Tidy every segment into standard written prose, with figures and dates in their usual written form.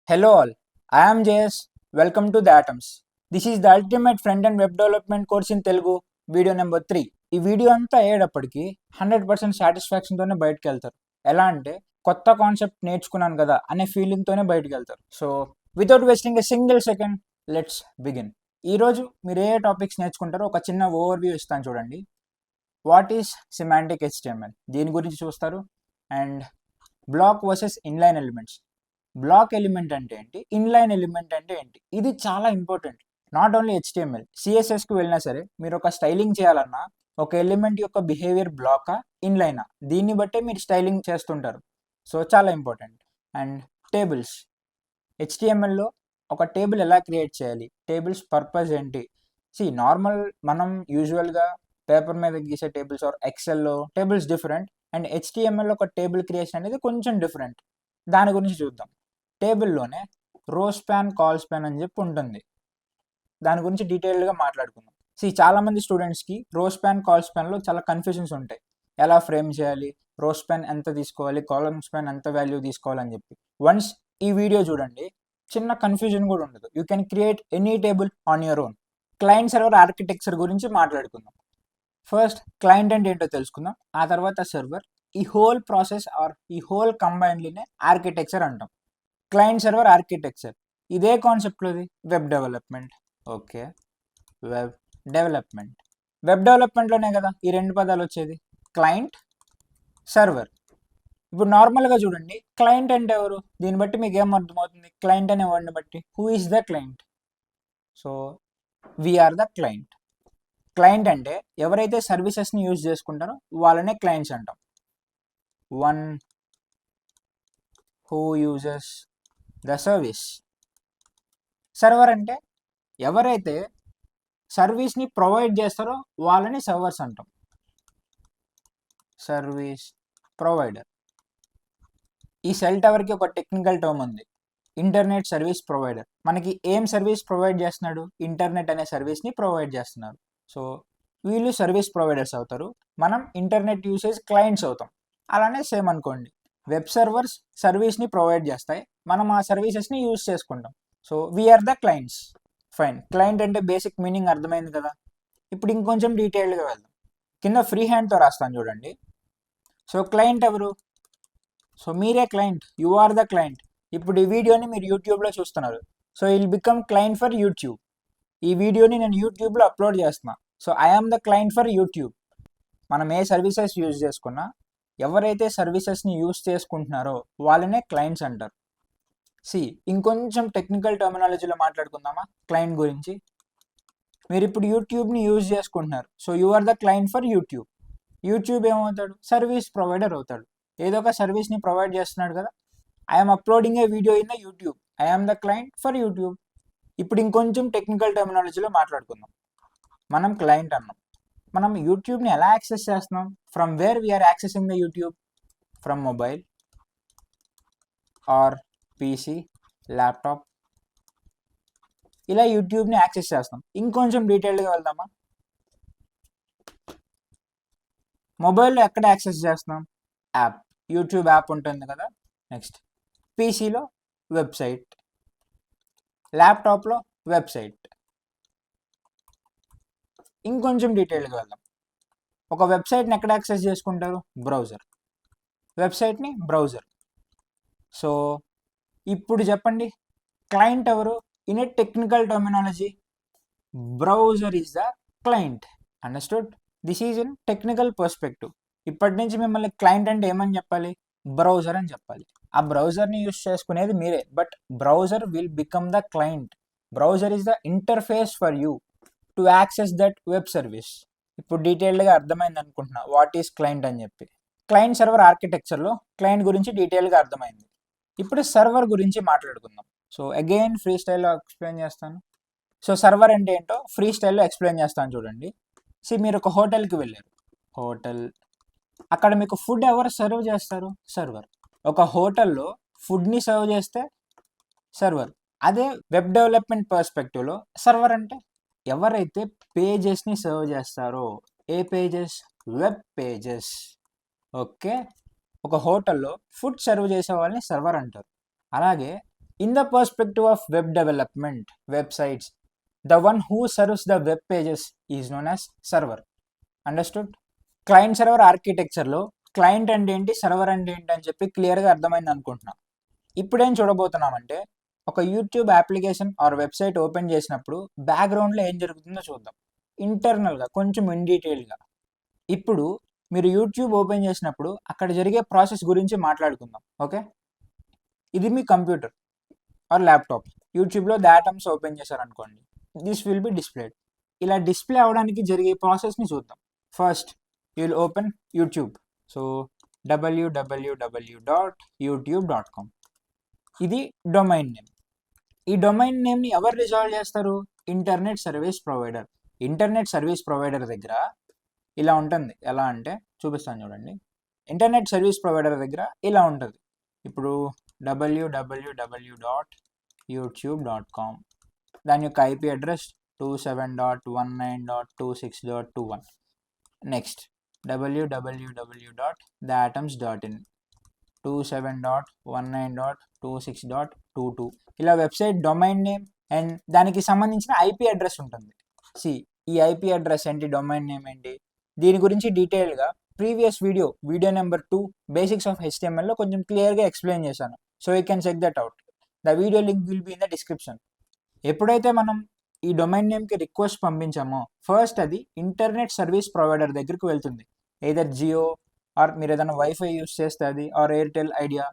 Hello all, I am JS. Welcome to the Atoms. This is the ultimate front-end web development course in Telugu, video number 3. ఈ video అంతా అయ్యేటప్పటికి 100% సాటిస్ఫాక్షన్తోనే బయటకు వెళ్తారు. ఎలా అంటే కొత్త కాన్సెప్ట్ నేర్చుకున్నాను కదా అనే ఫీలింగ్తోనే బయటకు వెళ్తారు. So without wasting a single second let's begin. ఈరోజు మీరు ఏ టాపిక్స్ నేర్చుకుంటారో ఒక చిన్న ఓవర్వ్యూ ఇస్తాను చూడండి. వాట్ ఈస్ సిమాంటిక్ HTML, దీని గురించి చూస్తారు. And block versus inline elements, block element అంటే ఏంటి, ఇన్లైన్ ఎలిమెంట్ అంటే ఏంటి, ఇది చాలా ఇంపార్టెంట్. నాట్ ఓన్లీ HTML, CSSకి వెళ్ళినా సరే మీరు ఒక స్టైలింగ్ చేయాలన్నా ఒక ఎలిమెంట్ యొక్క బిహేవియర్ బ్లాకా ఇన్లైనా, దీన్ని బట్టే మీరు స్టైలింగ్ చేస్తుంటారు. సో చాలా ఇంపార్టెంట్. అండ్ టేబుల్స్, HTMLలో ఒక టేబుల్ ఎలా క్రియేట్ చేయాలి, టేబుల్స్ పర్పస్ ఏంటి. నార్మల్ మనం యూజువల్గా పేపర్ మీద గీసే టేబుల్స్ ఆర్ ఎక్సెల్లో టేబుల్స్ డిఫరెంట్, అండ్ HTMLలో ఒక టేబుల్ క్రియేషన్ అనేది కొంచెం డిఫరెంట్. దాని గురించి చూద్దాం. టేబుల్లోనే రో స్పాన్, కాల్ స్పాన్ అని చెప్పి ఉంటుంది. దాని గురించి డీటెయిల్డ్గా మాట్లాడుకుందాం. చాలామంది స్టూడెంట్స్కి రో స్పాన్, కాల్ స్పాన్లో చాలా కన్ఫ్యూజన్స్ ఉంటాయి. ఎలా ఫ్రేమ్ చేయాలి, రో స్పాన్ ఎంత తీసుకోవాలి, కాలమ్ స్పాన్ ఎంత వాల్యూ తీసుకోవాలని చెప్పి. వన్స్ ఈ వీడియో చూడండి, చిన్న కన్ఫ్యూజన్ కూడా ఉండదు. You can create any table on your own. Client server architecture గురించి మాట్లాడుకుందాం. ఫస్ట్ క్లయింట్ అంటే ఏంటో తెలుసుకుందాం, ఆ తర్వాత సర్వర్. ఈ హోల్ ప్రాసెస్ ఆర్ ఈ హోల్ కంబైన్లీనే ఆర్కిటెక్చర్ అంటాం. క్లయింట్ సర్వర్ ఆర్కిటెక్చర్ ఇదే కాన్సెప్ట్లోది web development. Okay, web development, వెబ్ డెవలప్మెంట్లోనే కదా ఈ రెండు పదాలు వచ్చేది, క్లయింట్, సర్వర్. ఇప్పుడు నార్మల్గా చూడండి, క్లయింట్ అంటే ఎవరు, దీన్ని బట్టి మీకు ఏం అర్థమవుతుంది, క్లయింట్ అనే వర్డ్ని బట్టి. Who is the client? So we're the client. Client అంటే ఎవరైతే సర్వీసెస్ని యూజ్ చేసుకుంటారో వాళ్ళనే క్లయింట్స్ అంటాం. One who uses the service. Server అంటే ఎవరైతే సర్వీస్ని ప్రొవైడ్ చేస్తారో వాళ్ళని సర్వర్స్ అంటాం. Service provider. ఈ సెల్ టవర్కి ఒక టెక్నికల్ టర్మ్ ఉంది, ఇంటర్నెట్ సర్వీస్ ప్రొవైడర్. మనకి ఏం సర్వీస్ ప్రొవైడ్ చేస్తున్నాడు, ఇంటర్నెట్ అనే సర్వీస్ని ప్రొవైడ్ చేస్తున్నారు. సో వీళ్ళు సర్వీస్ ప్రొవైడర్స్ అవుతారు, మనం ఇంటర్నెట్ యూసేజ్ క్లయింట్స్ అవుతాం. అలానే సేమ్ అనుకోండి, వెబ్ సర్వర్స్ సర్వీస్ని ప్రొవైడ్ చేస్తాయి, మనం ఆ సర్వీసెస్ని యూజ్ చేసుకుంటాం. So we're the clients. Fine, client అంటే బేసిక్ మీనింగ్ అర్థమైంది కదా. ఇప్పుడు ఇంకొంచెం డీటెయిల్డ్గా వెళ్దాం. కింద ఫ్రీ హ్యాండ్తో రాస్తాను చూడండి. సో క్లయింట్ ఎవరు? సో మీరే client, you are the client. ఇప్పుడు ఈ వీడియోని మీరు యూట్యూబ్లో చూస్తున్నారు, so will become client for YouTube. ఈ వీడియోని నేను యూట్యూబ్లో అప్లోడ్ చేస్తున్నా, so I am the client for YouTube. మనం ఏ సర్వీసెస్ యూజ్ చేసుకున్నా ఎవరైతే సర్వీసెస్ని యూజ్ చేసుకుంటున్నారో వాళ్ళనే క్లయింట్స్ అంటారు. ఇంకొంచెం టెక్నికల్ టర్మినాలజీలో మాట్లాడుకుందామా క్లయింట్ గురించి. మీరు ఇప్పుడు యూట్యూబ్ని యూజ్ చేసుకుంటున్నారు, so you are the client for YouTube. YouTube ఏమవుతాడు, సర్వీస్ ప్రొవైడర్ అవుతాడు. ఏదో ఒక సర్వీస్ని ప్రొవైడ్ చేస్తున్నాడు కదా. I'm uploading a video in the YouTube, I'm the client for YouTube. ఇప్పుడు ఇంకొంచెం టెక్నికల్ టర్మినాలజీలో మాట్లాడుకుందాం. మనం క్లయింట్ అన్నాం, మనం యూట్యూబ్ని ఎలా యాక్సెస్ చేస్తున్నాం, from where we're accessing the YouTube, from mobile or PC, laptop, ఇలా యూట్యూబ్ని యాక్సెస్ చేస్తాం. ఇంకొంచెం డీటెయిల్డ్గా వెళ్దామా. మొబైల్లో ఎక్కడ యాక్సెస్ చేస్తున్నాం, యాప్, యూట్యూబ్ యాప్ ఉంటుంది కదా. నెక్స్ట్ PCలో వెబ్సైట్, ల్యాప్టాప్లో వెబ్సైట్. ఇంకొంచెం డీటెయిల్గా వెళ్దాం. ఒక వెబ్సైట్ని ఎక్కడ యాక్సెస్ చేసుకుంటారు, బ్రౌజర్, వెబ్సైట్ని బ్రౌజర్. సో ఇప్పుడు చెప్పండి, క్లయింట్ ఎవరు in a technical terminology, browser is the client. Understood? This is in technical perspective. ఇప్పటి నుంచి మిమ్మల్ని క్లయింట్ అంటే ఏమని చెప్పాలి, బ్రౌజర్ అని చెప్పాలి. ఆ బ్రౌజర్ని యూస్ చేసుకునేది మీరే, but browser will become the client. Browser is the interface for you to access that web service. ఇప్పుడు డీటెయిల్డ్గా అర్థమైంది అనుకుంటున్నా వాట్ ఈస్ క్లయింట్ అని చెప్పి. క్లయింట్ సర్వర్ ఆర్కిటెక్చర్లో క్లయింట్ గురించి డీటెయిల్గా అర్థమైంది. ఇప్పుడు సర్వర్ గురించి మాట్లాడుకుందాం. సో అగైన్ ఫ్రీ స్టైల్లో ఎక్స్ప్లెయిన్ చేస్తాను. సో సర్వర్ అంటే ఏంటో ఫ్రీ స్టైల్లో ఎక్స్ప్లెయిన్ చేస్తాను చూడండి. మీరు ఒక హోటల్కి వెళ్ళారు, హోటల్, అక్కడ మీకు ఫుడ్ ఎవరు సర్వ్ చేస్తారు, సర్వర్. ఒక హోటల్లో ఫుడ్ని సర్వ్ చేస్తే సర్వర్. అదే వెబ్ డెవలప్మెంట్ పర్స్పెక్టివ్లో సర్వర్ అంటే ఎవరైతే పేజెస్ని సర్వ్ చేస్తారో, ఏ పేజెస్, వెబ్ పేజెస్. ఓకే, ఒక హోటల్లో ఫుడ్ సర్వ్ చేసే వాళ్ళని సర్వర్ అంటారు. అలాగే In the perspective of web development, websites, the one who serves the web pages is known as server. Understood? Client server ఆర్కిటెక్చర్లో క్లయింట్ అంటే ఏంటి, సర్వర్ అంటే ఏంటి అని చెప్పి క్లియర్గా అర్థమైంది అనుకుంటున్నా. ఇప్పుడేం చూడబోతున్నామంటే ఒక YouTube application or website open చేసినప్పుడు బ్యాక్గ్రౌండ్లో ఏం జరుగుతుందో చూద్దాం, ఇంటర్నల్గా కొంచెం ఇన్ డీటెయిల్గా. ఇప్పుడు మీరు యూట్యూబ్ ఓపెన్ చేసినప్పుడు అక్కడ జరిగే ప్రాసెస్ గురించి మాట్లాడుకుందాం. ఓకే, ఇది మీ కంప్యూటర్ ఆర్ ల్యాప్టాప్. యూట్యూబ్లో దాటమ్స్ ఓపెన్ చేశారనుకోండి, దిస్ విల్ బి డిస్ప్లేడ్. ఇలా డిస్ప్లే అవ్వడానికి జరిగే ప్రాసెస్ని చూద్దాం. First you will open YouTube. So www.youtube.com, ఇది డొమైన్ నేమ్. ఈ డొమైన్ నేమ్ని ఎవరు రిజాల్వ్ చేస్తారు? Internet service provider. Internet service provider దగ్గర ఇలా ఉంటుంది. ఎలా అంటే చూపిస్తాను చూడండి. ఇంటర్నెట్ సర్వీస్ ప్రొవైడర్ దగ్గర ఇలా ఉంటుంది. ఇప్పుడు www.youtube.com, దాని యొక్క ఐపీ అడ్రస్ 27.19.26.21. Next www.theatoms.in, 27.19.26.22. ఇలా వెబ్సైట్ డొమైన్ నేమ్ అండ్ దానికి సంబంధించిన ఐపీ అడ్రస్ ఉంటుంది. ఈ ఐపీ అడ్రస్ ఏంటి, డొమైన్ నేమ్ ఏంటి, దీని గురించి డీటెయిల్గా previous video number 2 basics of HTML లో కొంచెం క్లియర్గా ఎక్స్ప్లెయిన్ చేశాను. So you can check that out. The video link will be in the description. ఎప్పుడైతే మనం ఈ డొమైన్ నేమ్కి రిక్వెస్ట్ పంపించామో ఫస్ట్ అది ఇంటర్నెట్ సర్వీస్ ప్రొవైడర్ దగ్గరికి వెళ్తుంది. ఏదర్ జియో ఆర్ మీరు ఏదైనా వైఫై యూస్ చేస్తే అది, ఆర్ ఎయిర్టెల్, ఐడియా,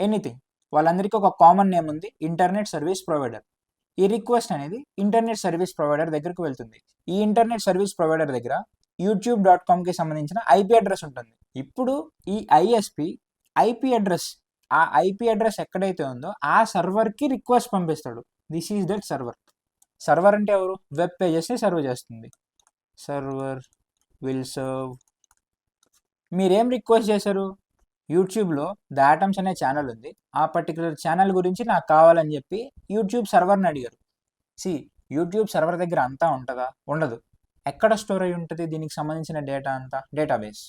ఎనీథింగ్. వాళ్ళందరికీ ఒక కామన్ నేమ్ ఉంది, ఇంటర్నెట్ సర్వీస్ ప్రొవైడర్. ఈ రిక్వెస్ట్ అనేది ఇంటర్నెట్ సర్వీస్ ప్రొవైడర్ దగ్గరికి వెళ్తుంది. ఈ ఇంటర్నెట్ సర్వీస్ ప్రొవైడర్ దగ్గర youtube.comకి సంబంధించిన ఐపీ అడ్రస్ ఉంటుంది. ఇప్పుడు ఈ ఐఎస్పి ఐపీ అడ్రస్, ఆ ఐపీ అడ్రస్ ఎక్కడైతే ఉందో ఆ సర్వర్కి రిక్వెస్ట్ పంపిస్తాడు. This is that server. Server అంటే ఎవరు? వెబ్ పేజెస్ని సర్వ్ చేస్తుంది. Server will serve. మీరేం రిక్వెస్ట్ చేశారు? యూట్యూబ్లో దాటమ్స్ అనే ఛానల్ ఉంది, ఆ పర్టికులర్ ఛానల్ గురించి నాకు కావాలని చెప్పి యూట్యూబ్ సర్వర్ని అడిగారు. యూట్యూబ్ సర్వర్ దగ్గర అంతా ఉంటుందా? ఉండదు. ఎక్కడ స్టోర్ అయి ఉంటుంది దీనికి సంబంధించిన డేటా అంతా? డేటాబేస్.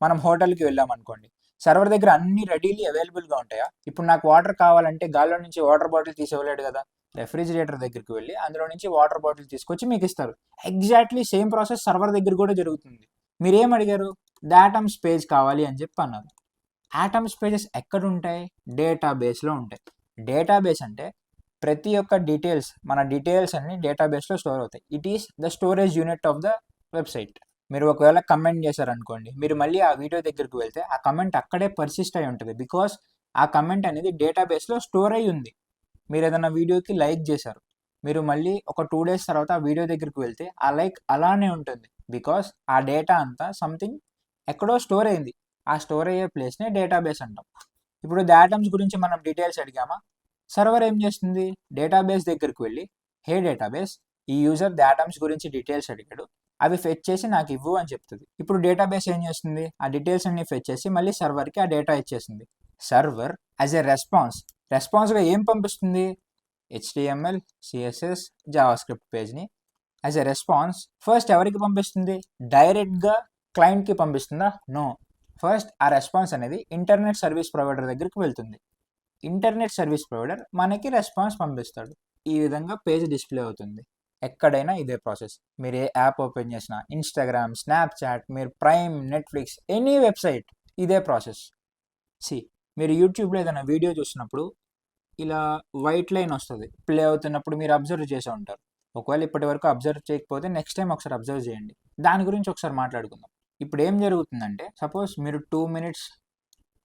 మనం హోటల్కి వెళ్ళాం అనుకోండి, సర్వర్ దగ్గర అన్ని రెడీలీ అవైలబుల్గా ఉంటాయా? ఇప్పుడు నాకు వాటర్ కావాలంటే గాల్లో నుంచి వాటర్ బాటిల్ తీసివ్వలేడు కదా, రెఫ్రిజిరేటర్ దగ్గరికి వెళ్ళి అందులో నుంచి వాటర్ బాటిల్ తీసుకొచ్చి మీకు ఇస్తారు. ఎగ్జాక్ట్లీ సేమ్ ప్రాసెస్ సర్వర్ దగ్గర కూడా జరుగుతుంది. మీరేం అడిగారు? దాటమ్స్ పేజ్ కావాలి అని చెప్పి అన్నారు. ఆటమ్స్ పేజెస్ ఎక్కడ ఉంటాయి? డేటాబేస్లో ఉంటాయి. డేటాబేస్ అంటే ప్రతి ఒక్క డీటెయిల్స్, మన డీటెయిల్స్ అన్ని డేటాబేస్లో స్టోర్ అవుతాయి. It is the storage unit of the website. మీరు ఒకవేళ కమెంట్ చేశారనుకోండి, మీరు మళ్ళీ ఆ వీడియో దగ్గరికి వెళ్తే ఆ కమెంట్ అక్కడే పర్సిస్ట్ అయి ఉంటుంది. బికాస్ ఆ కమెంట్ అనేది డేటాబేస్లో స్టోర్ అయి ఉంది. మీరు ఏదైనా వీడియోకి లైక్ చేశారు, మీరు మళ్ళీ ఒక 2 days తర్వాత ఆ వీడియో దగ్గరికి వెళ్తే ఆ లైక్ అలానే ఉంటుంది. బికాస్ ఆ డేటా అంతా సంథింగ్ ఎక్కడో స్టోర్ అయింది. ఆ స్టోర్ అయ్యే ప్లేస్నే డేటాబేస్ అంటాం. ఇప్పుడు దాటమ్స్ గురించి మనం డీటెయిల్స్ అడిగామా? సర్వర్ ఏం చేస్తుంది? డేటాబేస్ దగ్గరికి వెళ్ళి, హే డేటాబేస్, ఈ యూజర్ దాటమ్స్ గురించి డీటెయిల్స్ అడిగాడు, అవి ఫెచ్ చేసి నాకు ఇవ్వు అని చెప్తుంది. ఇప్పుడు డేటాబేస్ ఏం చేస్తుంది? ఆ డీటెయిల్స్ అన్ని ఫెచ్ చేసి మళ్ళీ సర్వర్కి ఆ డేటా ఇచ్చేసింది. సర్వర్ యాజ్ ఎ రెస్పాన్స్గా ఏం పంపిస్తుంది? HTML, CSS, జావాస్క్రిప్ట్ పేజ్ని యాజ్ ఎ రెస్పాన్స్ ఫస్ట్ ఎవరికి పంపిస్తుంది? డైరెక్ట్గా క్లయింట్కి పంపిస్తుందా? నో. ఫస్ట్ ఆ రెస్పాన్స్ అనేది ఇంటర్నెట్ సర్వీస్ ప్రొవైడర్ దగ్గరికి వెళ్తుంది. ఇంటర్నెట్ సర్వీస్ ప్రొవైడర్ మనకి రెస్పాన్స్ పంపిస్తాడు. ఈ విధంగా పేజ్ డిస్ప్లే అవుతుంది. ఎక్కడైనా ఇదే ప్రాసెస్. మీరు ఏ యాప్ ఓపెన్ చేసినా, ఇన్స్టాగ్రామ్, స్నాప్చాట్, మీరు ప్రైమ్, నెట్ఫ్లిక్స్, ఎనీ వెబ్సైట్, ఇదే ప్రాసెస్. మీరు యూట్యూబ్లో ఏదైనా వీడియో చూసినప్పుడు ఇలా వైట్ లైన్ వస్తుంది ప్లే అవుతున్నప్పుడు, మీరు అబ్జర్వ్ చేసే ఉంటారు. ఒకవేళ ఇప్పటి వరకు అబ్జర్వ్ చేయకపోతే నెక్స్ట్ టైం ఒకసారి అబ్జర్వ్ చేయండి. దాని గురించి ఒకసారి మాట్లాడుకుందాం. ఇప్పుడు ఏం జరుగుతుందంటే, సపోజ్ మీరు 2 minutes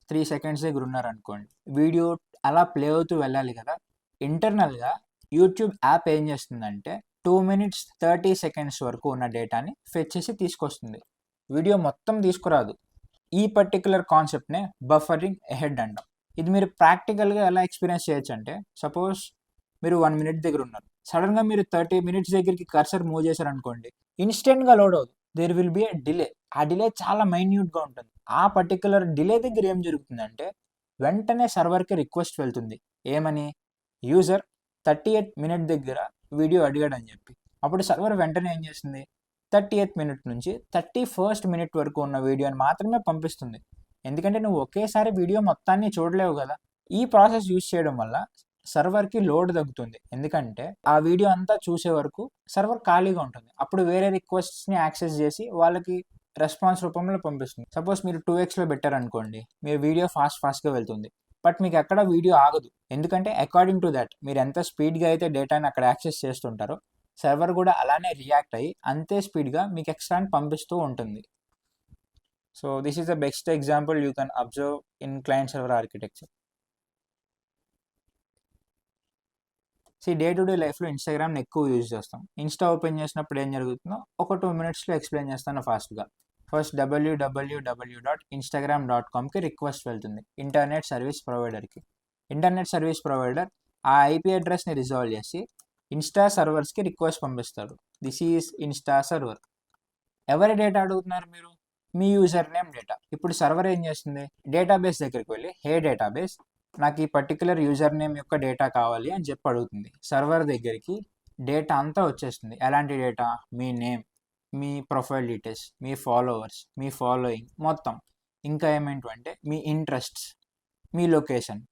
3 seconds దగ్గర ఉన్నారనుకోండి, వీడియో అలా ప్లే అవుతూ వెళ్ళాలి కదా. ఇంటర్నల్గా యూట్యూబ్ యాప్ ఏం చేస్తుందంటే 2 minutes 30 seconds వరకు ఉన్న డేటాని ఫెచ్ చేసి తీసుకొస్తుంది. వీడియో మొత్తం తీసుకురాదు. ఈ పర్టికులర్ కాన్సెప్ట్నే బఫరింగ్ ఎహెడ్ అంటాం. ఇది మీరు ప్రాక్టికల్గా ఎలా ఎక్స్పీరియన్స్ చేయొచ్చు అంటే, సపోజ్ మీరు 1 minute దగ్గర ఉన్నారు, సడన్గా మీరు 30 minutes దగ్గరికి కర్సర్ మూవ్ చేశారనుకోండి, ఇన్స్టెంట్గా లోడ్ అవుతుంది. There will be a delay. ఆ డిలే చాలా మైన్యూట్గా ఉంటుంది. ఆ పర్టికులర్ డిలే దగ్గర ఏం జరుగుతుందంటే, వెంటనే సర్వర్కి రిక్వెస్ట్ వెళ్తుంది. ఏమని? యూజర్ 38th minute దగ్గర వీడియో అడిగాడని చెప్పి. అప్పుడు సర్వర్ వెంటనే ఏం చేస్తుంది? 30th minute నుంచి 31st minute వరకు ఉన్న వీడియోని మాత్రమే పంపిస్తుంది. ఎందుకంటే నువ్వు ఒకేసారి వీడియో మొత్తాన్ని చూడలేవు కదా. ఈ ప్రాసెస్ యూజ్ చేయడం వల్ల సర్వర్కి లోడ్ తగ్గుతుంది, ఎందుకంటే ఆ వీడియో అంతా చూసే వరకు సర్వర్ ఖాళీగా ఉంటుంది. అప్పుడు వేరే రిక్వెస్ట్స్ని యాక్సెస్ చేసి వాళ్ళకి రెస్పాన్స్ రూపంలో పంపిస్తుంది. సపోజ్ మీరు 2xలో పెట్టారనుకోండి, మీరు వీడియో ఫాస్ట్గా వెళ్తుంది, బట్ మీకు ఎక్కడ వీడియో ఆగదు. ఎందుకంటే అకార్డింగ్ టు దట్ మీరు ఎంత స్పీడ్గా అయితే డేటాని అక్కడ యాక్సెస్ చేస్తుంటారో సర్వర్ కూడా అలానే రియాక్ట్ అయ్యి అంతే స్పీడ్గా మీకు ఎక్స్ట్రాని పంపిస్తూ ఉంటుంది. So this is the best example you can observe in client server architecture. Day to day లైఫ్లో ఇన్స్టాగ్రామ్ని ఎక్కువ యూజ్ చేస్తాం. ఇన్స్టా ఓపెన్ చేసినప్పుడు ఏం జరుగుతుందో ఒక 2 minutesలో ఎక్స్ప్లెయిన్ చేస్తాను ఫాస్ట్గా. ఫస్ట్ www.instagram.comకి రిక్వెస్ట్ వెళ్తుంది ఇంటర్నెట్ సర్వీస్ ప్రొవైడర్కి. ఇంటర్నెట్ సర్వీస్ ప్రొవైడర్ ఆ ఐపీ అడ్రస్ని రిజాల్వ్ చేసి ఇన్స్టా సర్వర్స్కి రిక్వెస్ట్ పంపిస్తాడు. This is insta server. ఎవరి డేటా అడుగుతున్నారు మీరు? మీ యూజర్ నేమ్ డేటా. ఇప్పుడు సర్వర్ ఏం చేస్తుంది, డేటాబేస్ దగ్గరికి వెళ్ళి హే డేటాబేస్, నాకు ఈ పర్టికులర్ యూజర్ నేమ్ యొక్క డేటా కావాలి అని చెప్పి అడుగుతుంది. సర్వర్ దగ్గరికి డేటా అంతా వచ్చేస్తుంది. ఎలాంటి డేటా? మీ నేమ్, మీ ప్రొఫైల్ డీటెయిల్స్, మీ ఫాలోవర్స్, మీ ఫాలోయింగ్ మొత్తం, ఇంకా ఏమేంటంటే మీ ఇంట్రెస్ట్స్, మీ లొకేషన్.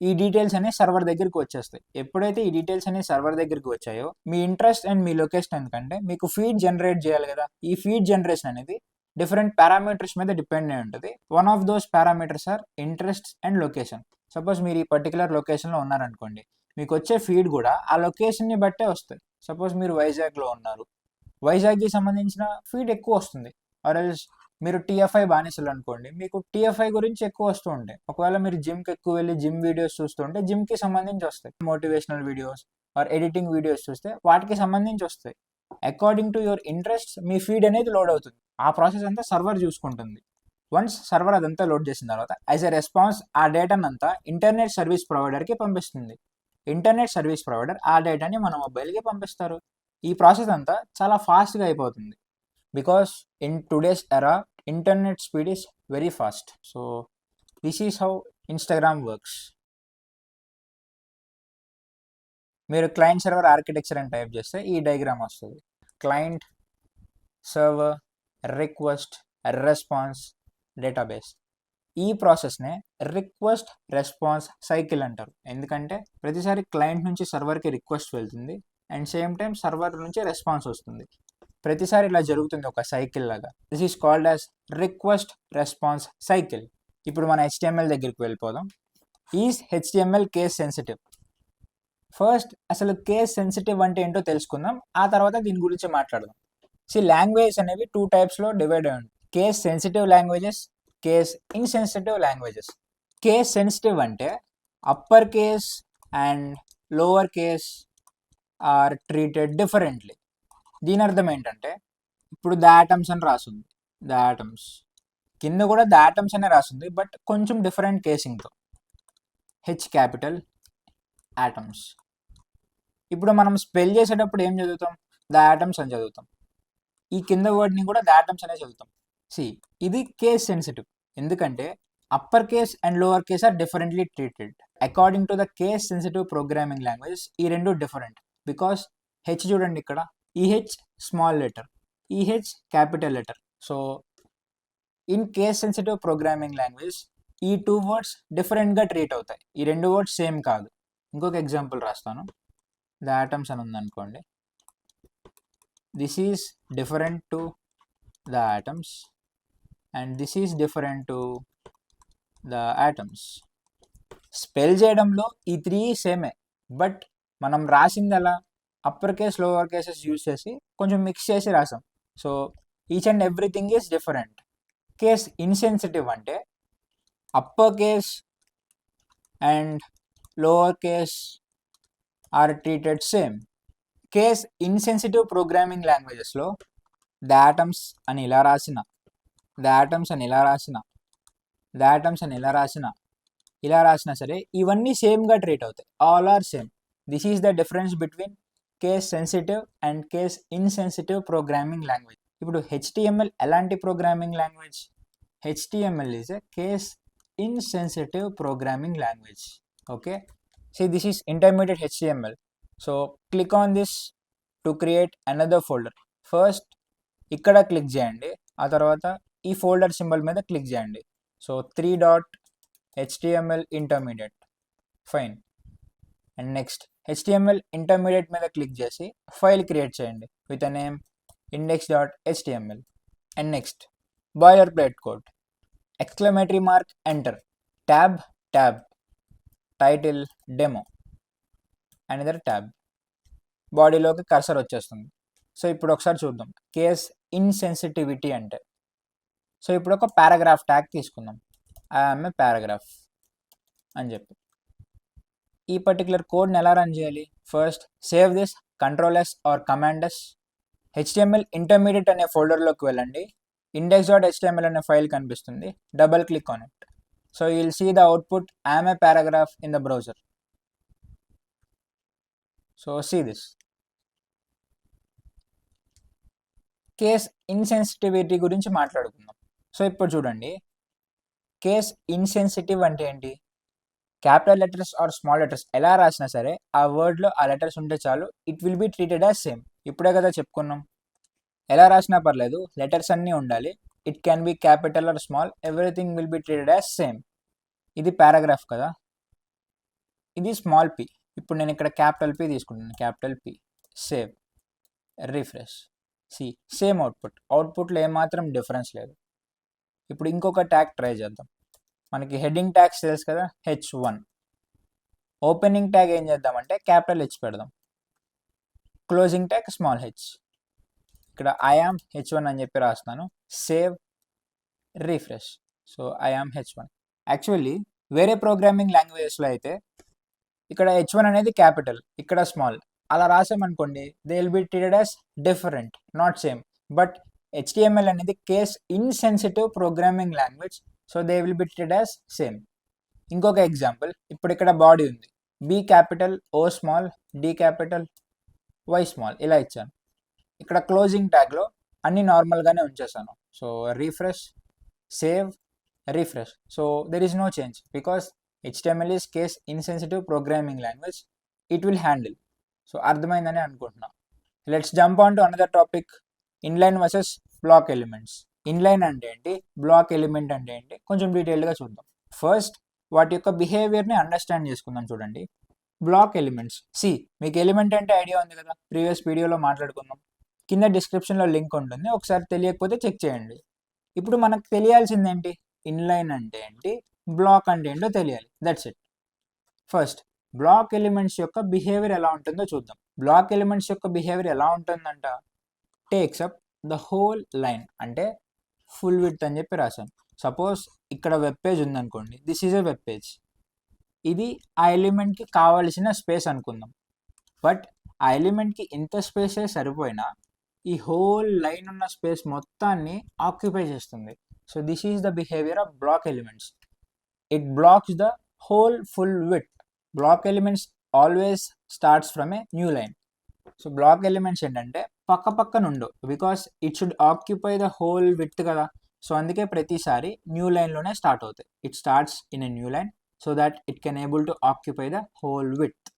ఈ డీటెయిల్స్ అనేవి సర్వర్ దగ్గరికి వచ్చేస్తాయి. ఎప్పుడైతే ఈ డీటెయిల్స్ అనేవి సర్వర్ దగ్గరికి వచ్చాయో మీ ఇంట్రెస్ట్ అండ్ మీ లొకేషన్, ఎందుకంటే మీకు ఫీడ్ జనరేట్ చేయాలి కదా, ఈ ఫీడ్ జనరేషన్ అనేది డిఫరెంట్ పారామీటర్స్ మీద డిపెండ్ అయి ఉంటుంది. One of those parameters are interest and location. Suppose మీరు ఈ పర్టికులర్ లొకేషన్లో ఉన్నారనుకోండి, మీకు వచ్చే ఫీడ్ కూడా ఆ లొకేషన్ని బట్టే వస్తుంది. సపోజ్ మీరు వైజాగ్లో ఉన్నారు, వైజాగ్కి సంబంధించిన ఫీడ్ ఎక్కువ వస్తుంది. ఆర్ ఎల్స్ మీరు టీఎఫ్ఐ బానిసలు అనుకోండి, మీకు టీఎఫ్ఐ గురించి ఎక్కువ వస్తూ ఉంటాయి. ఒకవేళ మీరు జిమ్కి ఎక్కువ వెళ్ళి జిమ్ వీడియోస్ చూస్తుంటే జిమ్కి సంబంధించి వస్తాయి. Motivational videos or editing videos చూస్తే వాటికి సంబంధించి వస్తాయి. అకార్డింగ్ టు యువర్ ఇంట్రెస్ట్ మీ ఫీడ్ అనేది లోడ్ అవుతుంది. ఆ ప్రాసెస్ అంతా సర్వర్ చూసుకుంటుంది. వన్స్ సర్వర్ అదంతా లోడ్ చేసిన తర్వాత యాజ్ ఎ రెస్పాన్స్ ఆ డేటాను అంతా ఇంటర్నెట్ సర్వీస్ ప్రొవైడర్కి పంపిస్తుంది. ఇంటర్నెట్ సర్వీస్ ప్రొవైడర్ ఆ డేటాని మన మొబైల్కి పంపిస్తారు. ఈ ప్రాసెస్ అంతా చాలా ఫాస్ట్గా అయిపోతుంది. బికాస్ ఇన్ టుడేస్ ఎరా internet speed is very fast. So this is how Instagram works. మీరు క్లయింట్ సర్వర్ ఆర్కిటెక్చర్ అని టైప్ చేస్తే ఈ డయాగ్రామ్ వస్తుంది. Client server request response database. ఈ ప్రాసెస్నే రిక్వెస్ట్ రెస్పాన్స్ సైకిల్ అంటారు. ఎందుకంటే ప్రతిసారి క్లయింట్ నుంచి సర్వర్కి రిక్వెస్ట్ వెళ్తుంది అండ్ సేమ్ టైం సర్వర్ నుంచి రెస్పాన్స్ వస్తుంది. ప్రతిసారి ఇలా జరుగుతుంది ఒక సైకిల్ లాగా. This is called as request response cycle. ఇప్పుడు మన HTML దగ్గరికి వెళ్ళిపోదాం. Is HTML case sensitive? First అసలు కేస్ సెన్సిటివ్ అంటే ఏంటో తెలుసుకుందాం, ఆ తర్వాత దీని గురించి మాట్లాడదాం. లాంగ్వేజెస్ అనేవి 2 typesలో డివైడ్ అయ్యి ఉంటాయి. Case sensitive languages, case insensitive languages. Case sensitive అంటే upper case and lower case are treated differently. దీని అర్థం ఏంటంటే ఇప్పుడు ద ఆటమ్స్ అని రాస్తుంది, ద ఆటమ్స్ కింద కూడా ద ఆటమ్స్ అనే రాస్తుంది, బట్ కొంచెం డిఫరెంట్ కేసింగ్తో. H capital atoms. ఇప్పుడు మనం స్పెల్ చేసేటప్పుడు ఏం చదువుతాం? ద ఆటమ్స్ అని చదువుతాం. ఈ కింద వర్డ్ని కూడా ద ఆటమ్స్ అనే చదువుతాం. ఇది కేస్ సెన్సిటివ్, ఎందుకంటే upper case and lower case are differently treated. According to the case sensitive programming languages ఈ రెండు డిఫరెంట్. బికాస్ హెచ్ చూడండి ఇక్కడ, ఈ హెచ్ స్మాల్ లెటర్, ఈ H capital letter. So in case sensitive programming language ఈ 2 words డిఫరెంట్గా treat అవుతాయి. ఈ 2 words సేమ్ కాదు. ఇంకొక ఎగ్జాంపుల్ రాస్తాను. ద ఆటమ్స్ అని ఉందనుకోండి, this is different to the atoms and this is different to the atoms. Spell చేయడంలో ఈ 3 సేమే, బట్ మనం రాసింది అలా upper case lower cases use చేసి కొంచెం మిక్స్ చేసి రాసాం. So each and everything is different. Case insensitive అంటే upper case and lower case are treated same. Case insensitive programming లాంగ్వేజెస్లో ద ఆటమ్స్ అని ఇలా రాసిన, ద ఆటమ్స్ అని ఇలా రాసిన, ద ఆటమ్స్ అని ఇలా రాసిన, ఇలా రాసినా సరే ఇవన్నీ సేమ్గా ట్రీట్ అవుతాయి. All are same. This is the difference between case sensitive and case insensitive programming language. ఇప్పుడు HTML ఎలాంటి programming language? HTML is a case insensitive programming language. Okay, this is intermediate HTML. So click on this to create another folder. First ఇక్కడ click చేయండి, ఆ తర్వాత ఈ folder symbol మీద click చేయండి. So 3 HTML intermediate, fine. And next HTML intermediate మీద click చేసి file create చేయండి with a name index.html. And next boilerplate code, exclamatory mark enter, tab tab, title demo, another tab, బాడీలోకి cursor వచ్చేస్తుంది. So ఇప్పుడు ఒకసారి చూద్దాం case insensitivity అంటే. So ఇప్పుడు ఒక పారాగ్రాఫ్ ట్యాగ్ తీసుకుందాం, ఐఎమ్ ఏ పారాగ్రాఫ్ అని చెప్పి. ఈ పర్టికులర్ కోడ్ని ఎలా రన్ చేయాలి? First save this, Ctrl+S or Command+S, HTML intermediate అనే ఫోల్డర్లోకి వెళ్ళండి, index.html అనే ఫైల్ కనిపిస్తుంది, double click on it. So you will see the output I'm a paragraph in the browser. So see this. Case insensitivity గురించి మాట్లాడుకుందాం. So ఇప్పుడు చూడండి, case insensitive అంటే ఏంటి? Capital letters or small letters ఎలా రాసినా సరే ఆ వర్డ్లో ఆ లెటర్స్ ఉంటే చాలు, it will be treated as same. ఇప్పుడే కదా చెప్పుకున్నాం, ఎలా రాసినా పర్లేదు, లెటర్స్ అన్నీ ఉండాలి. It can be capital or small, everything will be treated as same. ఇది పారాగ్రాఫ్ కదా, ఇది స్మాల్ పి. ఇప్పుడు నేను ఇక్కడ క్యాపిటల్ పి తీసుకుంటాను, capital P, save, refresh, see same output. అవుట్పుట్లో ఏమాత్రం డిఫరెన్స్ లేదు. ఇప్పుడు ఇంకొక ట్యాగ్ ట్రై చేద్దాం. మనకి హెడ్డింగ్ ట్యాగ్స్ తెలుసు కదా, H1. ఓపెనింగ్ ట్యాగ్ ఏం చేద్దామంటే క్యాపిటల్ H పెడదాం, క్లోజింగ్ ట్యాగ్ స్మాల్ h. ఇక్కడ ఐఆమ్ H1 అని చెప్పి రాస్తున్నాను, save, refresh. So I am H1. Actually వేరే ప్రోగ్రామింగ్ లాంగ్వేజెస్లో అయితే ఇక్కడ H1 అనేది క్యాపిటల్, ఇక్కడ స్మాల్, అలా రాసామనుకోండి they will be treated as different, not same. But HTML అనేది case insensitive programming language, so they will be treated as same. ఇంకొక ఎగ్జాంపుల్, ఇప్పుడు ఇక్కడ బాడీ ఉంది, B capital, O small, D capital, Y small, ఇలా ఇచ్చాను. ఇక్కడ closing ట్యాగ్లో అన్ని నార్మల్గానే ఉంచేసాను. So refresh, save, refresh. So there is no change because HTML is case insensitive programming language, it will handle. So అర్థమైందని అనుకుంటున్నా. Let's jump on to another topic, inline versus block elements. Inline అంటే ఏంటి, black element అంటే ఏంటి, కొంచెం డీటెయిల్గా చూద్దాం. First వాటి యొక్క బిహేవియర్ని అండర్స్టాండ్ చేసుకుందాం. చూడండి, బ్లాక్ ఎలిమెంట్స్. సి, మీకు ఎలిమెంట్ అంటే ఐడియా ఉంది కదా, ప్రీవియస్ వీడియోలో మాట్లాడుకుందాం. కింద డిస్క్రిప్షన్లో లింక్ ఉంటుంది, ఒకసారి తెలియకపోతే చెక్ చేయండి. ఇప్పుడు మనకు తెలియాల్సింది ఏంటి, ఇన్లైన్ అంటే ఏంటి, బ్లాక్ అంటే ఏంటో తెలియాలి, that's it. First block elements యొక్క బిహేవియర్ ఎలా ఉంటుందో చూద్దాం. బ్లాక్ ఎలిమెంట్స్ యొక్క బిహేవియర్ ఎలా ఉంటుందంట, takes up the whole line, అంటే ఫుల్ విడ్త్ అని చెప్పి రాశాను. సపోజ్ ఇక్కడ వెబ్ పేజ్ ఉందనుకోండి, this is a web page, ఇది ఆ ఎలిమెంట్కి కావాల్సిన స్పేస్ అనుకుందాం. బట్ ఆ ఎలిమెంట్కి ఇంత స్పేసే సరిపోయినా ఈ హోల్ లైన్ ఉన్న స్పేస్ మొత్తాన్ని ఆక్యుపై చేస్తుంది. So this is the behaviour of block elements. It blocks the whole full width. Black elements always starts from a new line. So block elements ఏంటంటే పక్క పక్కన ఉండవు, because it should occupy the whole width కదా. So అందుకే ప్రతిసారి new లైన్లోనే start అవుతాయి. It starts in a new line so that it can able to occupy the whole width.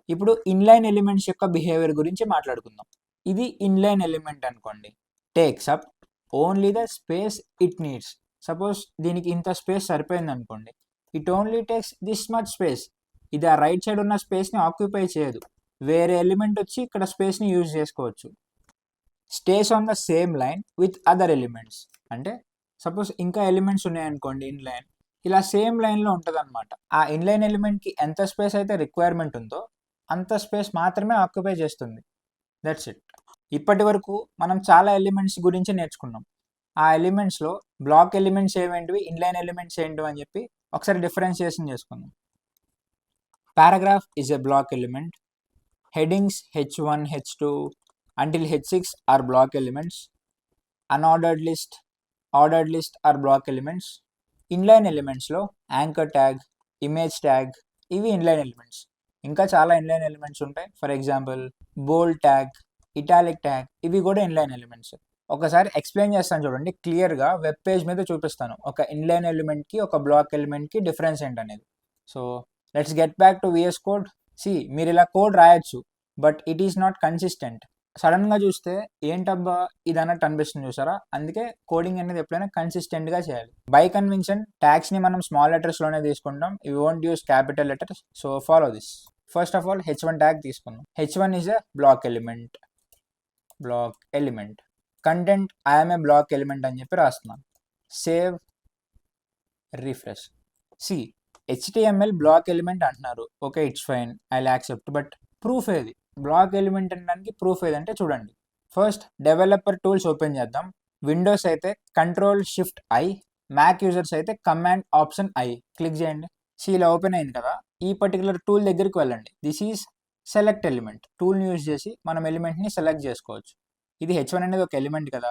ఇప్పుడు ఇన్లైన్ ఎలిమెంట్స్ యొక్క బిహేవియర్ గురించి మాట్లాడుకుందాం. ఇది ఇన్లైన్ ఎలిమెంట్ అనుకోండి, takes up only the space it needs. Suppose దీనికి ఇంత స్పేస్ సరిపోయింది అనుకోండి, it only takes this much space. ఇది ఆ రైట్ సైడ్ ఉన్న స్పేస్ని ఆక్యుపై చేయదు, వేరే ఎలిమెంట్ వచ్చి ఇక్కడ స్పేస్ని యూజ్ చేసుకోవచ్చు. Stays on the same line with other elements, అంటే సపోజ్ ఇంకా ఎలిమెంట్స్ ఉన్నాయనుకోండి ఇన్లైన్, ఇలా సేమ్ లైన్లో ఉంటుంది అనమాట. ఆ ఇన్లైన్ ఎలిమెంట్కి ఎంత స్పేస్ అయితే రిక్వైర్మెంట్ ఉందో అంత స్పేస్ మాత్రమే ఆక్యుపై చేస్తుంది, దట్స్ ఇట్. ఇప్పటి వరకు మనం చాలా ఎలిమెంట్స్ గురించి నేర్చుకున్నాం. ఆ ఎలిమెంట్స్లో బ్లాక్ ఎలిమెంట్స్ ఏమేంటివి, ఇన్లైన్ ఎలిమెంట్స్ ఏంటివి అని చెప్పి ఒకసారి డిఫరెన్షియేషన్ చేసుకుందాం. Paragraph is a block element. Headings H1, H2 until H6 are block elements. Unordered list, ordered list are block elements. Inline elements లో anchor tag, image tag, ఇవి inline elements. ఇంకా చాలా inline elements ఉంటాయి. For example bold tag, italic tag, ఇవి కూడా inline elements. ఒకసారి explain చేస్తాను చూడండి, క్లియర్గా వెబ్ పేజ్ మీద చూపిస్తాను ఒక ఇన్లైన్ ఎలిమెంట్కి ఒక బ్లాక్ ఎలిమెంట్కి డిఫరెన్స్ ఏంటనేది. So let's get back to VS code. See, మీరు ఇలా కోడ్ రాయొచ్చు, but it is not consistent. సడన్గా చూస్తే ఏంటబ్బా ఇది అన్నట్టు అనిపిస్తుంది చూసారా, అందుకే కోడింగ్ అనేది ఎప్పుడైనా కన్సిస్టెంట్గా చేయాలి. బై కన్వెన్షన్ ట్యాగ్స్ని మనం స్మాల్ లెటర్స్లోనే తీసుకుంటాం, you won't use capital letters. So follow this. First of all h1 tag తీసుకున్నాం. h1 is a block element content I'm a block element అని చెప్పి రాస్తున్నాను. Save, refresh. See HTML block element అంటున్నారు, okay it's fine, I accept. But proof ఏది? Block element అనడానికి proof ఏదంటే చూడండి. First developer tools open చేద్దాం. విండోస్ అయితే Ctrl+Shift+I, మ్యాక్ యూజర్స్ అయితే Command+Option+I క్లిక్ చేయండి. ఇలా ఓపెన్ అయింది కదా, ఈ పర్టికులర్ టూల్ దగ్గరికి వెళ్ళండి. This is select element. టూల్ని యూజ్ చేసి మనం ఎలిమెంట్ని సెలెక్ట్ చేసుకోవచ్చు. ఇది h1 అనేది ఒక ఎలిమెంట్ కదా.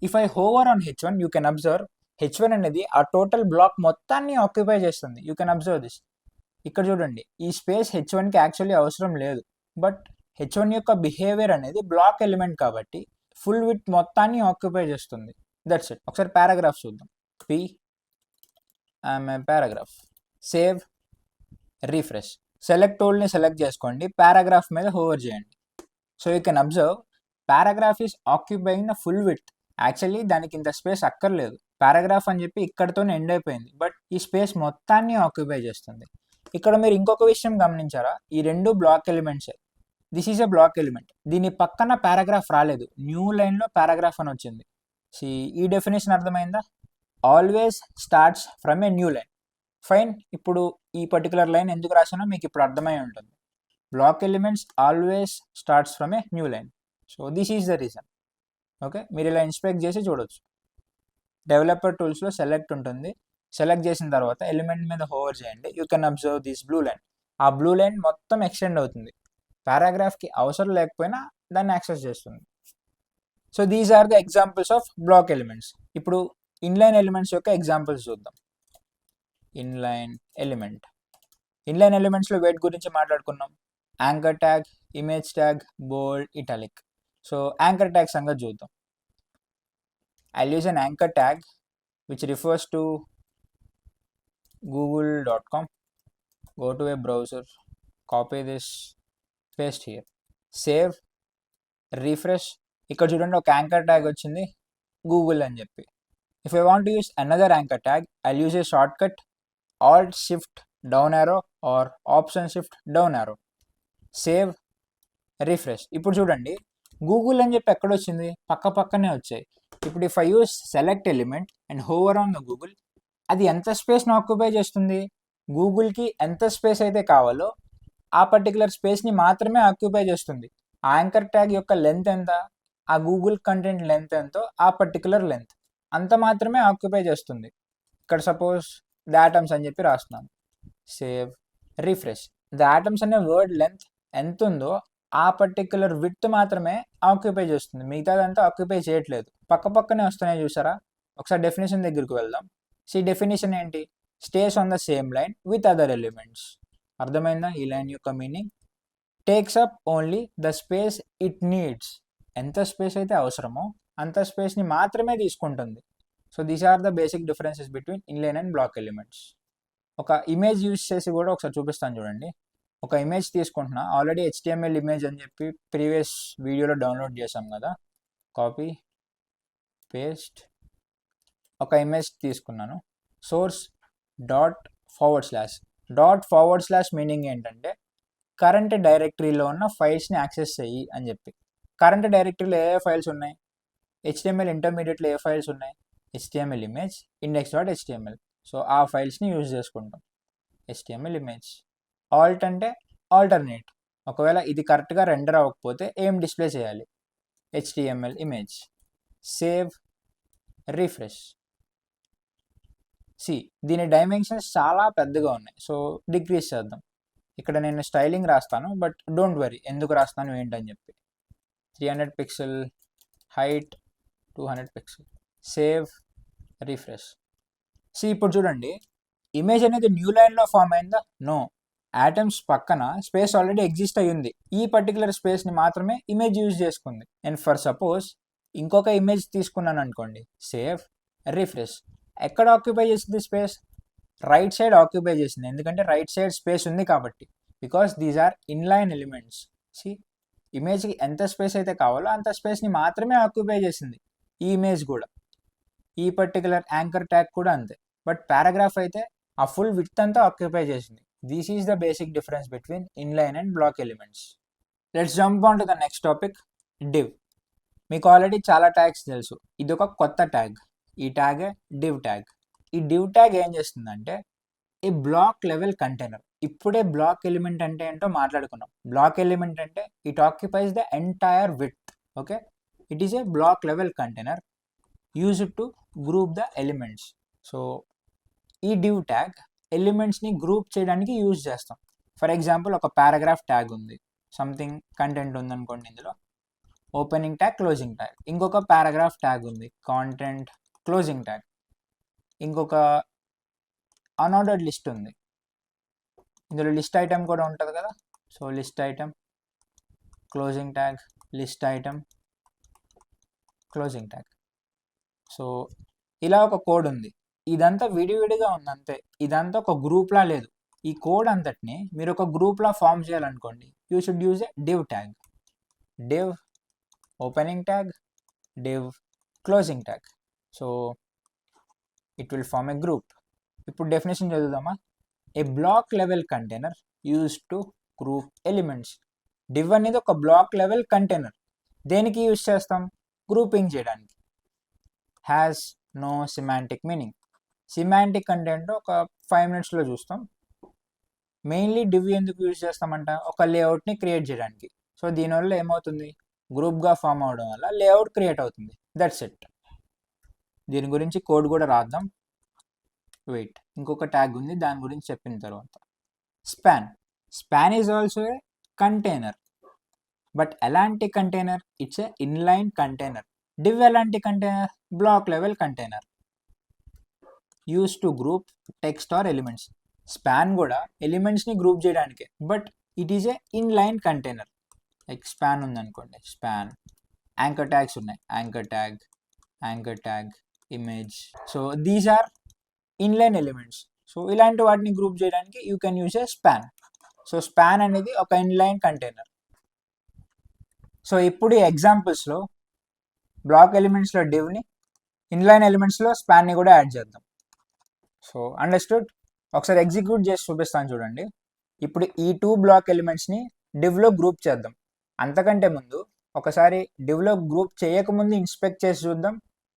If I hover on h1 you can observe h1 అనేది ఆ టోటల్ బ్లాక్ మొత్తాన్ని ఆక్యుపై చేస్తుంది. You can observe this. ఇక్కడ చూడండి, ఈ స్పేస్ h1కి యాక్చువల్లీ అవసరం లేదు, బట్ h1 యొక్క బిహేవియర్ అనేది బ్లాక్ ఎలిమెంట్ కాబట్టి ఫుల్ విత్ మొత్తాన్ని ఆక్యుపై చేస్తుంది. That's it. ఒకసారి పారాగ్రాఫ్ చూద్దాం. పారాగ్రాఫ్. Save, refresh. సెలెక్ట్ టూల్ని సెలెక్ట్ చేసుకోండి, పారాగ్రాఫ్ మీద హోవర్ చేయండి. So you can observe paragraph is occupying the full width. Actually దానికి ఇంత స్పేస్ అక్కర్లేదు, పారాగ్రాఫ్ అని చెప్పి ఇక్కడతోనే ఎండ్ అయిపోయింది, బట్ ఈ స్పేస్ మొత్తాన్ని ఆక్యుపై చేస్తుంది. ఇక్కడ మీరు ఇంకొక విషయం గమనించారా, ఈ రెండు బ్లాక్ ఎలిమెంట్సే. This is a block element. దీని పక్కన పారాగ్రాఫ్ రాలేదు, న్యూ లైన్లో పారాగ్రాఫ్ అని వచ్చింది. ఈ డెఫినేషన్ అర్థమైందా? Always starts from a new line. Fine. ఇప్పుడు ఈ పర్టికులర్ లైన్ ఎందుకు రాసానో మీకు ఇప్పుడు అర్థమై ఉంటుంది. Block elements always starts from a new line. So this is the reason. Okay, మీరు ఇలా ఇన్స్పెక్ట్ చేసి చూడొచ్చు. డెవలపర్ టూల్స్లో సెలెక్ట్ ఉంటుంది. సెలెక్ట్ చేసిన తర్వాత ఎలిమెంట్ మీద హోవర్ చేయండి. You can observe this blue line. ఆ బ్లూ లైన్ మొత్తం ఎక్స్టెండ్ అవుతుంది. పారాగ్రాఫ్కి అవసరం లేకపోయినా దాన్ని యాక్సెస్ చేస్తుంది. So these are the examples of block elements. ఇప్పుడు ఇన్లైన్ ఎలిమెంట్స్ యొక్క ఎగ్జాంపుల్స్ చూద్దాం. ఇన్లైన్ ఎలిమెంట్స్లో వెయిట్ గురించి మాట్లాడుకున్నాం. యాంకర్ ట్యాగ్, ఇమేజ్ ట్యాగ్, బోల్డ్, ఇటాలిక్. సో యాంకర్ ట్యాగ్ సంగతి చూద్దాం. I'll use an anchor tag which refers to google.com. Go to a browser, copy this, paste here, save, refresh. ఇక్కడ చూడండి ఒక యాంకర్ ట్యాగ్ వచ్చింది Google అని చెప్పి. If I want to use another anchor tag, I'll use a short cut Alt+Shift+Down arrow or Option+Shift+Down arrow. Save, refresh. ఇప్పుడు చూడండి Google అని చెప్పి ఎక్కడ వచ్చింది, పక్కనే వచ్చాయి. ఇప్పుడు if I use select element and hover on the Google, అది ఎంత స్పేస్ని ఆక్యుపై చేస్తుంది? గూగుల్కి ఎంత స్పేస్ అయితే కావాలో ఆ పర్టికులర్ స్పేస్ని మాత్రమే ఆక్యుపై చేస్తుంది. ఆ యాంకర్ ట్యాగ్ యొక్క లెంత్ ఎంత, ఆ గూగుల్ కంటెంట్ లెంత్ ఎంతో ఆ పర్టికులర్ లెంత్ అంత మాత్రమే ఆక్యుపై చేస్తుంది. ఇక్కడ సపోజ్ ద ఆటమ్స్ అని చెప్పి రాస్తున్నాను. Save, refresh. ద ఆటమ్స్ అనే వర్డ్ లెంత్ ఎంత ఉందో ఆ పర్టికులర్ విడ్త్ మాత్రమే ఆక్యుపై చేస్తుంది, మిగతాదంతా ఆక్యుపై చేయట్లేదు. పక్కనే వస్తున్నాయి చూసారా. ఒకసారి డెఫినేషన్ దగ్గరికి వెళ్దాం. డెఫినేషన్ ఏంటి? Stays on the same line with other elements. అర్థమైందా ఈ లైన్ యొక్క meaning? Takes up only the space it needs. ఎంత స్పేస్ అయితే అవసరమో అంత స్పేస్ని మాత్రమే తీసుకుంటుంది. So these are the basic differences between inline and block elements. ఒక ఇమేజ్ యూజ్ చేసి కూడా ఒకసారి చూపిస్తాను చూడండి. ఒక ఇమేజ్ తీసుకుంటున్నా, ఆల్రెడీ HTML ఇమేజ్ అని చెప్పి ప్రీవియస్ వీడియోలో డౌన్లోడ్ చేసాం కదా. Copy, paste. ఒక ఇమేజ్ తీసుకున్నాను. సోర్స్ ./. మీనింగ్ ఏంటంటే కరెంట్ డైరెక్టరీలో ఉన్న ఫైల్స్ని యాక్సెస్ చెయ్యి అని చెప్పి. కరెంట్ డైరెక్టరీలో ఏ ఫైల్స్ ఉన్నాయి? HTML ఇంటర్మీడియట్లో ఏ ఫైల్స్ ఉన్నాయి? HTML image, index.html. సో ఆ ఫైల్స్ని యూజ్ చేసుకుంటాం. HTML image. ఆల్ట్ అంటే ఆల్టర్నేట్. ఒకవేళ ఇది కరెక్ట్గా రెండర్ అవ్వకపోతే ఏం డిస్ప్లే చేయాలి? HTML image. Save, refresh. దీని డైమెన్షన్స్ చాలా పెద్దగా ఉన్నాయి, సో డిక్రీజ్ చేద్దాం. ఇక్కడ నేను స్టైలింగ్ రాస్తాను, బట్ డోంట్ వరీ ఎందుకు రాస్తాను ఏంటని చెప్పి. 300 pixel, height 200 pixel. Save, refresh. ఇప్పుడు చూడండి, ఇమేజ్ అనేది న్యూ లైన్లో ఫామ్ అయిందా? నో. ఆటమ్స్ పక్కన స్పేస్ ఆల్రెడీ ఎగ్జిస్ట్ అయ్యి ఉంది. ఈ పర్టికులర్ స్పేస్ని మాత్రమే ఇమేజ్ యూజ్ చేసుకుంది. అండ్ ఫర్ సపోజ్ ఇంకొక ఇమేజ్ తీసుకున్నాను అనుకోండి. Save, refresh. ఎక్కడ ఆక్యుపై చేసింది స్పేస్? రైట్ సైడ్ ఆక్యుపై చేసింది, ఎందుకంటే రైట్ సైడ్ స్పేస్ ఉంది కాబట్టి. Because these are inline elements. ఇమేజ్కి ఎంత స్పేస్ అయితే కావాలో అంత స్పేస్ని మాత్రమే ఆక్యుపై చేసింది ఈ ఇమేజ్ కూడా. ఈ పర్టికులర్ యాంకర్ ట్యాగ్ కూడా అంతే. బట్ పారాగ్రాఫ్ అయితే ఆ ఫుల్ విడ్త్ అంతా ఆక్యుపై చేసింది. This is the basic difference between inline and block elements. Let's jump on to the next topic, div. మీకు ఆల్రెడీ చాలా ట్యాగ్స్ తెలుసు, ఇది ఒక కొత్త ట్యాగ్. ఈ ట్యాగే డివ్ ట్యాగ్. ఈ డివ్ ట్యాగ్ ఏం చేస్తుందంటే ఏ బ్లాక్ లెవెల్ కంటైనర్. ఇప్పుడే బ్లాక్ ఎలిమెంట్ అంటే ఏంటో మాట్లాడుకున్నాం. బ్లాక్ ఎలిమెంట్ అంటే it occupies the entire width. Okay, it is a block level container used to group the elements. So ఈ డివ్ ట్యాగ్ ఎలిమెంట్స్ని గ్రూప్ చేయడానికి యూజ్ చేస్తాం. ఫర్ ఎగ్జాంపుల్ ఒక paragraph tag ఉంది, సంథింగ్ కంటెంట్ ఉందనుకోండి, ఇందులో ఓపెనింగ్ ట్యాగ్, క్లోజింగ్ ట్యాగ్. ఇంకొక paragraph tag ఉంది, content, closing tag. ఇంకొక అన్ఆర్డర్డ్ లిస్ట్ ఉంది, ఇందులో లిస్ట్ ఐటమ్ కూడా ఉంటుంది కదా. So list item, closing tag, list item, closing tag. So ఇలా ఒక కోడ్ ఉంది. ఇదంతా విడివిడిగా ఉంది అంతే, ఇదంతా ఒక గ్రూప్లా లేదు. ఈ కోడ్ అంతటిని మీరు ఒక గ్రూప్లా ఫామ్ చేయాలనుకోండి, you should use a div tag. Div opening tag, div closing tag. So it will form a group. ఇప్పుడు డెఫినేషన్ చదువుదామా. A block level container used to group elements. Div అనేది ఒక బ్లాక్ లెవెల్ కంటైనర్. దేనికి use చేస్తాం? Grouping చేయడానికి. Has no semantic meaning. Semantic content ఒక 5 minutesలో చూస్తాం. మెయిన్లీ డివ్ ఎందుకు యూజ్ చేస్తామంట, ఒక లేఅవుట్ని క్రియేట్ చేయడానికి. సో దీనివల్ల ఏమవుతుంది, గ్రూప్గా ఫామ్ అవడం వల్ల లేఅవుట్ క్రియేట్ అవుతుంది. That's it. దీని గురించి కోడ్ కూడా రాద్దాం. వెయిట్, ఇంకొక ట్యాగ్ ఉంది, దాని గురించి చెప్పిన తర్వాత. Span. Span is also a container. But ఎలాంటి container? It's a inline container. Div ఎలాంటి container? Block level container use to group text or elements. Span కూడా ఎలిమెంట్స్ని గ్రూప్ చేయడానికే, but it is a inline container. Like span ఉందనుకోండి, span. Anchor tags ఉన్నాయి, anchor tag, anchor tag, image. So these are inline elements. So ఇలాంటి వాటిని group చేయడానికి you can use a span. So span అనేది ఒక inline container. So ఇప్పుడు ఈ ఎగ్జాంపుల్స్లో black ఎలిమెంట్స్లో డివ్ని, inline ఎలిమెంట్స్లో స్పాన్ని కూడా యాడ్ చేద్దాం. So understood. ఒకసారి ఎగ్జిక్యూట్ చేసి చూపిస్తాను చూడండి. ఇప్పుడు ఈ 2 బ్లాక్ ఎలిమెంట్స్ని డివ్లో గ్రూప్ చేద్దాం. అంతకంటే ముందు ఒకసారి డివ్లో గ్రూప్ చేయకముందు ఇన్స్పెక్ట్ చేసి చూద్దాం.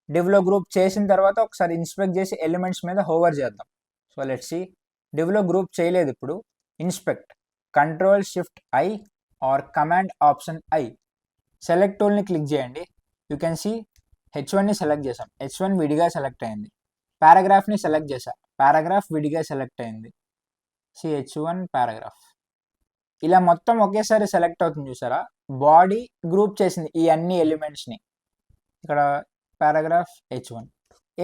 డివ్లో గ్రూప్ చేసిన తర్వాత ఒకసారి ఇన్స్పెక్ట్ చేసి ఎలిమెంట్స్ మీద హోవర్ చేద్దాం. So let's see. డివ్లో గ్రూప్ చేయలేదు, ఇప్పుడు inspect, Ctrl+Shift+I or command option I. Select టూల్ని క్లిక్ చేయండి. యూ కెన్ సీ H1ని సెలెక్ట్ చేసాం, H1 విడిగా సెలెక్ట్ అయింది. పారాగ్రాఫ్ని సెలెక్ట్ చేసా, పారాగ్రాఫ్ విడిగా సెలెక్ట్ అయింది. See H1 paragraph. ఇలా మొత్తం ఒకేసారి సెలెక్ట్ అవుతుంది చూసారా. బాడీ గ్రూప్ చేసింది ఈ అన్ని ఎలిమెంట్స్ని. ఇక్కడ పారాగ్రాఫ్ H1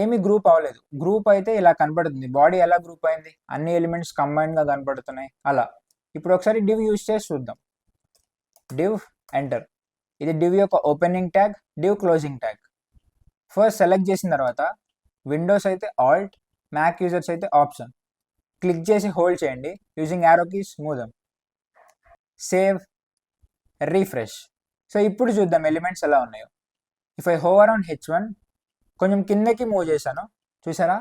ఏమీ గ్రూప్ అవ్వలేదు. గ్రూప్ అయితే ఇలా కనపడుతుంది. బాడీ ఎలా గ్రూప్ అయింది, అన్ని ఎలిమెంట్స్ కంబైన్డ్గా కనపడుతున్నాయి అలా. ఇప్పుడు ఒకసారి డివ్ యూజ్ చేసి చూద్దాం. Div enter. ఇది డివ్ యొక్క opening tag, div closing tag. First select చేసిన తర్వాత విండోస్ అయితే ఆల్ట్, మ్యాక్ యూజర్స్ అయితే ఆప్షన్. క్లిక్ చేసి హోల్డ్ చేయండి. Using arrow keys move them. Save, refresh. So ఇప్పుడు చూద్దాం ఎలిమెంట్స్ ఎలా ఉన్నాయో. If I hover on H1, కొంచెం కిందకి మూవ్ చేశాను చూసారా.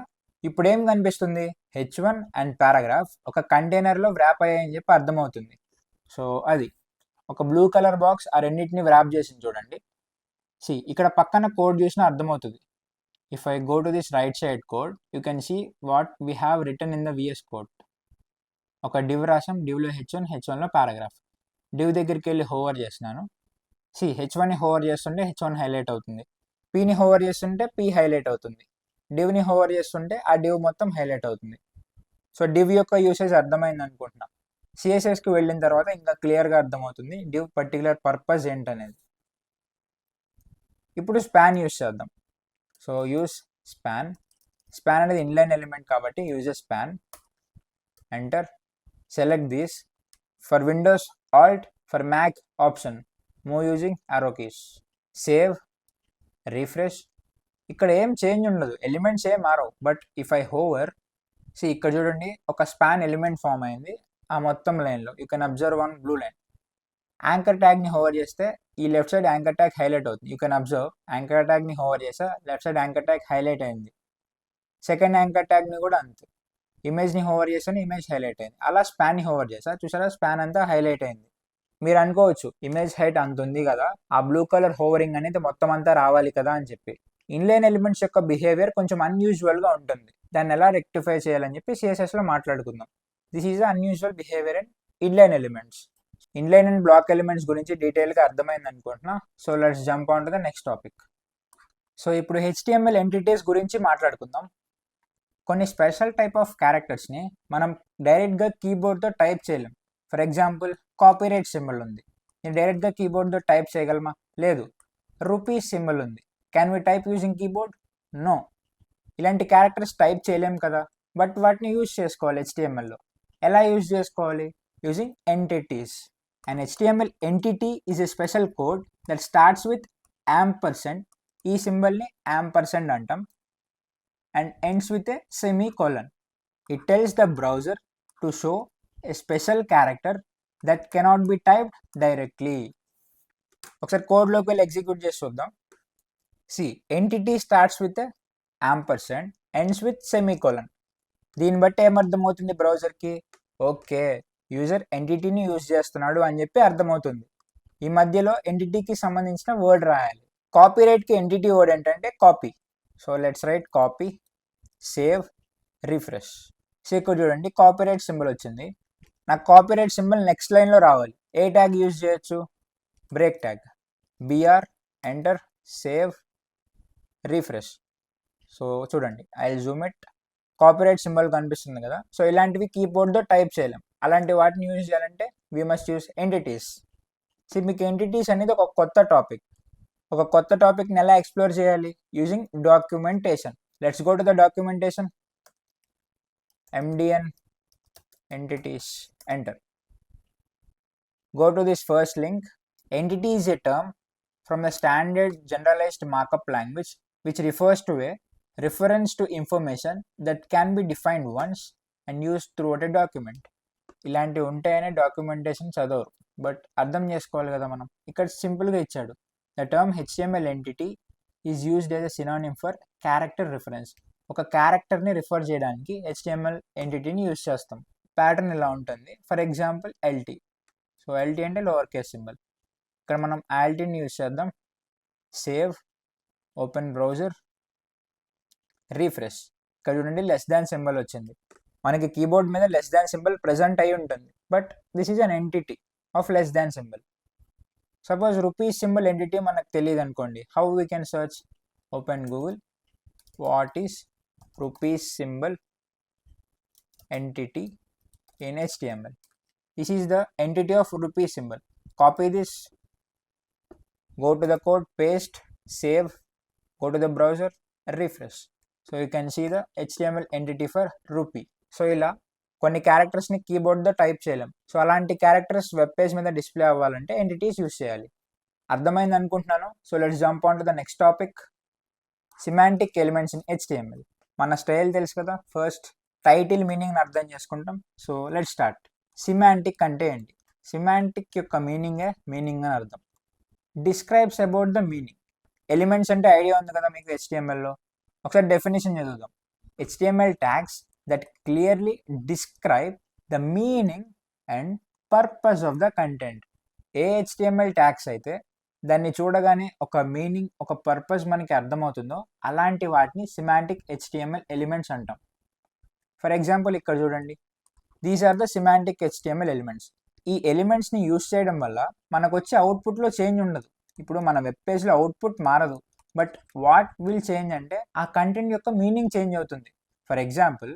ఇప్పుడు ఏం కనిపిస్తుంది, H1 అండ్ పారాగ్రాఫ్ ఒక కంటైనర్లో వ్రాప్ అయ్యాయని చెప్పి అర్థమవుతుంది. సో అది ఒక బ్లూ కలర్ బాక్స్ ఆ రెండింటిని వ్రాప్ చేసింది చూడండి. సి ఇక్కడ పక్కన కోడ్ చూసినా అర్థమవుతుంది. If I go to this right side code, you can see what we have return in the VS code. ఒక డివ్ రాసాం, డివ్లో H1, H1లో పారాగ్రాఫ్. డివ్ దగ్గరికి వెళ్ళి హోవర్ చేస్తున్నాను. సి H1ని హోవర్ చేస్తుంటే H1 హైలైట్ అవుతుంది, Pని హోవర్ చేస్తుంటే P హైలైట్ అవుతుంది, డివ్ని హోవర్ చేస్తుంటే ఆ డివ్ మొత్తం హైలైట్ అవుతుంది. సో డివ్ యొక్క యూసేజ్ అర్థమైంది అనుకుంటున్నా. CSSకి వెళ్ళిన తర్వాత ఇంకా క్లియర్గా అర్థమవుతుంది డివ్ పర్టికులర్ పర్పస్ ఏంటనేది. ఇప్పుడు స్పాన్ యూస్ చేద్దాం. So use span. స్పాన్ అనేది ఇన్లైన్ ఎలిమెంట్ కాబట్టి use span. Enter. Select this. For Windows alt, for Mac option. Move using arrow keys. Save, refresh. ఇక్కడ ఏం చేంజ్ ఉండదు, ఎలిమెంట్స్ ఏం మారవు. But if I hover, see ఇక్కడ చూడండి ఒక స్పాన్ ఎలిమెంట్ ఫామ్ అయింది ఆ మొత్తం లైన్లో. You can observe one blue line. Anchor ట్యాగ్ని హోవర్ చేస్తే ఈ left side anchor tag highlight అవుతుంది. యూ కెన్ అబ్జర్వ్ యాంకర్ ట్యాగ్ని హోవర్ చేస్తే left side anchor tag highlight అయింది. సెకండ్ యాంకర్ ట్యాగ్ని కూడా అంతే, ఇమేజ్ని హోవర్ చేస్తేనే ఇమేజ్ హైలైట్ అయింది. అలా స్పాన్ని హోవర్ చేస్తా, చూసారా స్పాన్ అంతా హైలైట్ అయింది. మీరు అనుకోవచ్చు ఇమేజ్ హైట్ అంత ఉంది కదా, ఆ బ్లూ కలర్ హోవరింగ్ అనేది మొత్తం అంతా రావాలి కదా అని చెప్పి. ఇన్లైన్ ఎలిమెంట్స్ యొక్క బిహేవియర్ కొంచెం అన్యూజువల్గా ఉంటుంది, దాన్ని ఎలా రెక్టిఫై చేయాలని చెప్పి సిఎస్ఎస్లో మాట్లాడుకుందాం. This is unusual behaviour in inline elements. Inline and block elements గురించి డీటెయిల్గా అర్థమైంది అనుకుంటున్నా. So let's jump on to the next topic. So ఇప్పుడు HTML ఎంటిటీస్ గురించి మాట్లాడుకుందాం. కొన్ని స్పెషల్ టైప్ ఆఫ్ క్యారెక్టర్స్ని మనం డైరెక్ట్గా కీబోర్డ్తో టైప్ చేయలేం. ఫర్ ఎగ్జాంపుల్ కాపీరైట్ సింబల్ ఉంది, నేను డైరెక్ట్గా కీబోర్డ్తో టైప్ చేయగలమా? లేదు. రూపీస్ సింబల్ ఉంది, can we type using keyboard? No. ఇలాంటి క్యారెక్టర్స్ టైప్ చేయలేం కదా, బట్ వాటిని యూజ్ చేసుకోవాలి HTMLలో. ఎలా యూజ్ చేసుకోవాలి? Using entities. And HTML entity is a special code that starts with %. ఈ సింబల్ని %. అంటాం. And ends with a semicolon. It tells the browser to show a special character that cannot be typed directly. ఒకసారి కోడ్లోకి వెళ్ళి execute చేసి చూద్దాం. Entity starts with %, ends with semicolon. దీన్ని బట్టి ఏమర్థమవుతుంది బ్రౌజర్కి? Okay, user ఎంటిటీని use చేస్తున్నాడు అని చెప్పి అర్థమవుతుంది. ఈ మధ్యలో ఎంటిటీకి సంబంధించిన వర్డ్ రాయాలి. కాపీరైట్కి ఎంటిటీ వర్డ్ ఏంటంటే copy. So let's write copy, save, refresh. So ఇక్కడ చూడండి కాపీరైట్ సింబల్ వచ్చింది. నాకు కాపీరైట్ సింబల్ నెక్స్ట్ లైన్లో రావాలి. ఏ ట్యాగ్ యూజ్ చేయొచ్చు? Break tag. BR, enter, save, refresh. So చూడండి I zoom it, copyright symbol కనిపిస్తుంది కదా. సో ఇలాంటివి కీబోర్డ్తో టైప్ చేయలేం. అలాంటి వాటిని యూజ్ చేయాలంటే we must use entities. So మీకు ఎంటిటీస్ అనేది ఒక కొత్త టాపిక్. ఒక కొత్త టాపిక్ని ఎలా ఎక్స్ప్లోర్ చేయాలి? Using documentation. Let's go to the documentation. MDN entities, enter. Go to this first link. Entity is a term from the standard generalized markup language which refers to a reference to information that can be defined once and used throughout a document. ఇలాంటివి ఉంటాయనే documentation చదవరు, but అర్థం చేసుకోవాలి కదా మనం. ఇక్కడ సింపుల్గా ఇచ్చాడు, the term HTML entity is used as a synonym for character reference. ఒక క్యారెక్టర్ని రిఫర్ చేయడానికి HTML ఎంటిటీని యూజ్ చేస్తాం. ప్యాటర్న్ ఇలా ఉంటుంది. For example LT. So LT అంటే లోవర్ కేస్ సింబల్. ఇక్కడ మనం ALTని యూజ్ చేద్దాం. Save, open browser, refresh. ఇక్కడ చూడండి <= సింబల్ వచ్చింది. మనకి కీబోర్డ్ మీద <= సింబల్ ప్రెజెంట్ అయి ఉంటుంది, but this is an entity of <= symbol. Suppose rupees symbol entity మనకు తెలియదు అనుకోండి, how we can search? Open Google, what is rupees symbol entity in HTML. This is the entity of rupees symbol. Copy this, go to the code, paste, save, go to the browser, refresh. So you can see the HTML entity for rupee. So ఇలా కొన్ని క్యారెక్టర్స్ని కీబోర్డ్తో type చేయలేం. So అలాంటి characters web page మీద display అవ్వాలంటే entities use చేయాలి. అర్థమైంది అనుకుంటున్నాను. So let's jump on to the next topic, semantic elements in HTML. మన స్టైల్ తెలుసు కదా, ఫస్ట్ టైటిల్ మీనింగ్ని అర్థం చేసుకుంటాం. So let's start. సిమాంటిక్ అంటే ఏంటి? సిమాంటిక్ యొక్క మీనింగ్ అని అర్థం. Describes about the meaning. Elements అంటే ఐడియా ఉంది కదా మీకు HTMLలో. ఒకసారి డెఫినేషన్ చదువుదాం. HTML tags that clearly describe the meaning and purpose of the content. A HTML tags అయితే దాన్ని చూడగానే ఒక మీనింగ్, ఒక పర్పస్ మనకి అర్థమవుతుందో అలాంటి వాటిని సిమాంటిక్ HTML ఎలిమెంట్స్ అంటాం. ఫర్ ఎగ్జాంపుల్ ఇక్కడ చూడండి, these are the semantic HTML elements. ఈ ఎలిమెంట్స్ని యూజ్ చేయడం వల్ల మనకు వచ్చే అవుట్పుట్లో చేంజ్ ఉండదు. ఇప్పుడు మన వెబ్ పేజ్లో అవుట్పుట్ మారదు, బట్ వాట్ విల్ చేంజ్ అంటే ఆ కంటెంట్ యొక్క మీనింగ్ చేంజ్ అవుతుంది. ఫర్ ఎగ్జాంపుల్